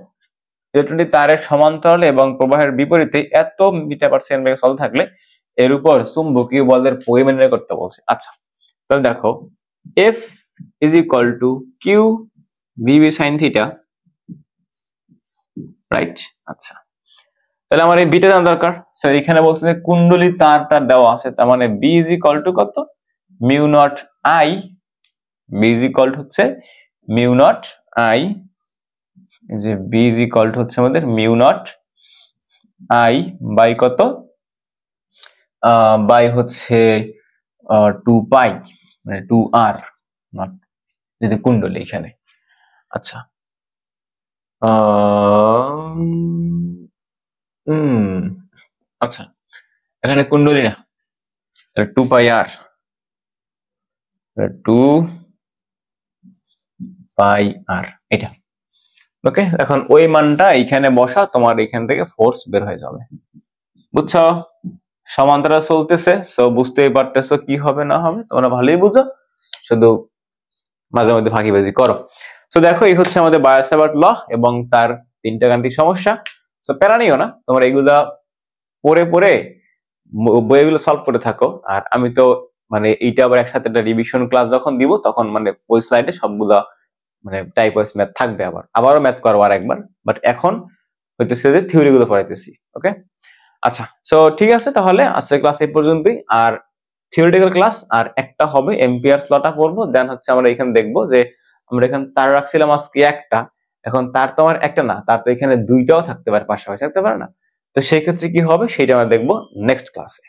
A: ইলেকট্রনটি তারের সমান্তরালে এবং প্রবাহের বিপরীতে এত মিটার পার সেকেন্ড বেগে চলতে থাকলে এর উপর চুম্বকীয় বলের পরিমাণ নির্ণয় করতে বলছে। আচ্ছা, তাহলে দেখো F is equal to Q VB sin theta, right? আচ্ছা, তাহলে আমার এই বিটা জানা দরকার। সো এখানে বলছে যে কুণ্ডলী তারটা দেওয়া আছে, তার মানে B is equal to কত, mu not I, B is equal to হচ্ছে মিউ নট I, যে B is equal to হচ্ছে আমাদের মিউ নট I বাই কত, বাই হচ্ছে 2π, মানে 2r, নট যেটা কুণ্ডলী এখানে। আচ্ছা, আচ্ছা এখানে কুণ্ডলী না, 2πr, 2πr এটা। ওকে, এখন ওই মানটা এখানে বসা, তোমার এখান থেকে ফোর্স বের হয়ে যাবে। বুঝছো? সমান্তরাল চলতেছে, সো বুঝতেই পারতেছো কি হবে না হবে, তোমরা ভালোই বুঝো, শুধু মাঝে মধ্যে ফাঁকিবাজি করো। সো দেখো এই হচ্ছে আমাদের বায়োসাভার্ট ল এবং তার তিনটা গাণিতিক সমস্যা। সো প্যারা নিও না, তোমরা এগুলা পড়ে পড়ে বইগুলো সলভ করে থাকো। আর আমি তো মানে এইটা আবার একসাথে একটা রিভিশন ক্লাস যখন দিব তখন মানে ওই স্লাইডে সবগুলা মানে টাইপ ওয়াইজ ম্যাথ থাকবে, আবারও ম্যাথ করবো আর একবার, বাট এখন হইতেছে যে থিওরি গুলো পড়াইতেছি। ওকে, আচ্ছা, সো ঠিক আছে, তাহলে আজকের ক্লাস এই পর্যন্তই। আর থিওরিটিক্যাল ক্লাস আর একটা হবে, এম্পিয়ার্স লটা পড়বো, দেন হচ্ছে আমরা এখানে দেখবো যে আমরা এখানে তার রাখছিলাম আজকে একটা, এখন তার তো আমার একটা না, তার তো এখানে দুইটাও থাকতে পারে, পাশাপাশি থাকতে পারে না, তো সেই ক্ষেত্রে কি হবে সেটা আমরা দেখবো নেক্সট ক্লাসে।